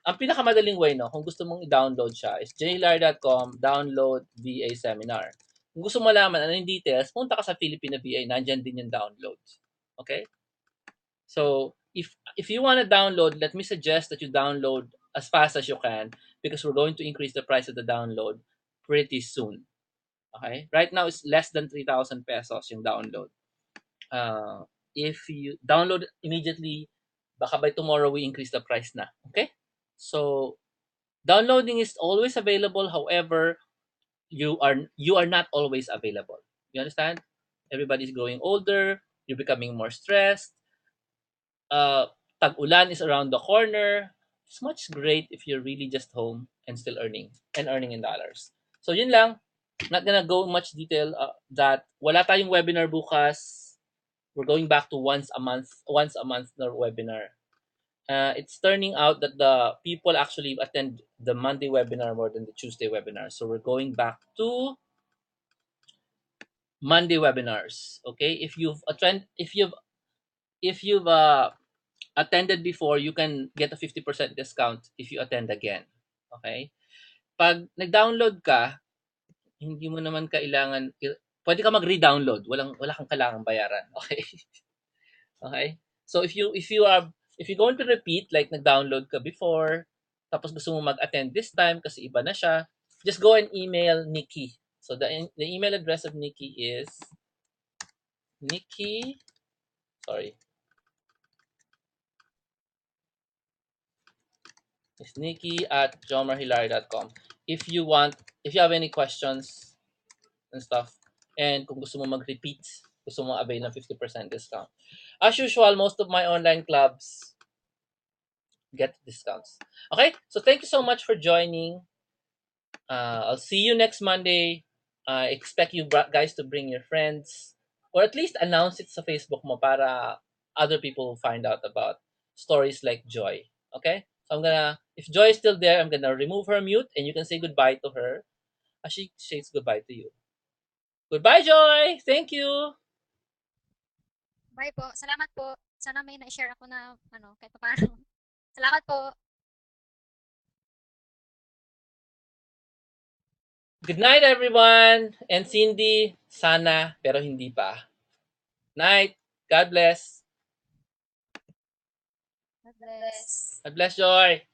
ang pinakamadaling way, no, kung gusto mong i-download siya is jhilar.com, download VA seminar. Kung gusto mo malaman ano yung details, punta ka sa Filipino VA, nandyan din yung download. Okay? So, if you want to download, let me suggest that you download as fast as you can because we're going to increase the price of the download pretty soon. Okay? Right now, it's less than 3,000 pesos yung download. If you download immediately, baka by tomorrow we increase the price na. Okay? So, downloading is always available. However, you are not always available. You understand? Everybody's growing older. You're becoming more stressed. Tag-ulan is around the corner. It's much great if you're really just home and still earning in dollars. So yun lang. Not gonna go much detail that wala tayong webinar bukas. We're going back to once a month na webinar. It's turning out that the people actually attend the Monday webinar more than the Tuesday webinar. So we're going back to Monday webinars. Okay, if you've attended before, you can get a 50% discount if you attend again. Okay? Pag nag-download ka, hindi mo naman kailangan pwede ka mag-re-download. Wala kang kailangang bayaran. Okay? Okay? So if you're going to repeat like nag-download ka before, tapos gusto mo mag-attend this time kasi iba na siya, just go and email Nikki. So the email address of Nikki is Nikki, sorry. It's Nikki at jomarhilary.com. If you have any questions and stuff, and kung gusto mo mag-repeat gusto mong avail ng 50% discount. As usual, most of my online clubs get discounts. Okay, so thank you so much for joining. I'll see you next Monday. I expect you guys to bring your friends or at least announce it sa Facebook mo para other people will find out about stories like Joy. Okay? So if Joy is still there, I'm gonna remove her mute and you can say goodbye to her as she says goodbye to you. Goodbye, Joy! Thank you! Bye po. Salamat po. Sana may na-share ako na kahit paano. Salamat po. Good night, everyone! And Cindy, sana, pero hindi pa. Night! God bless! God bless. God bless, Joy!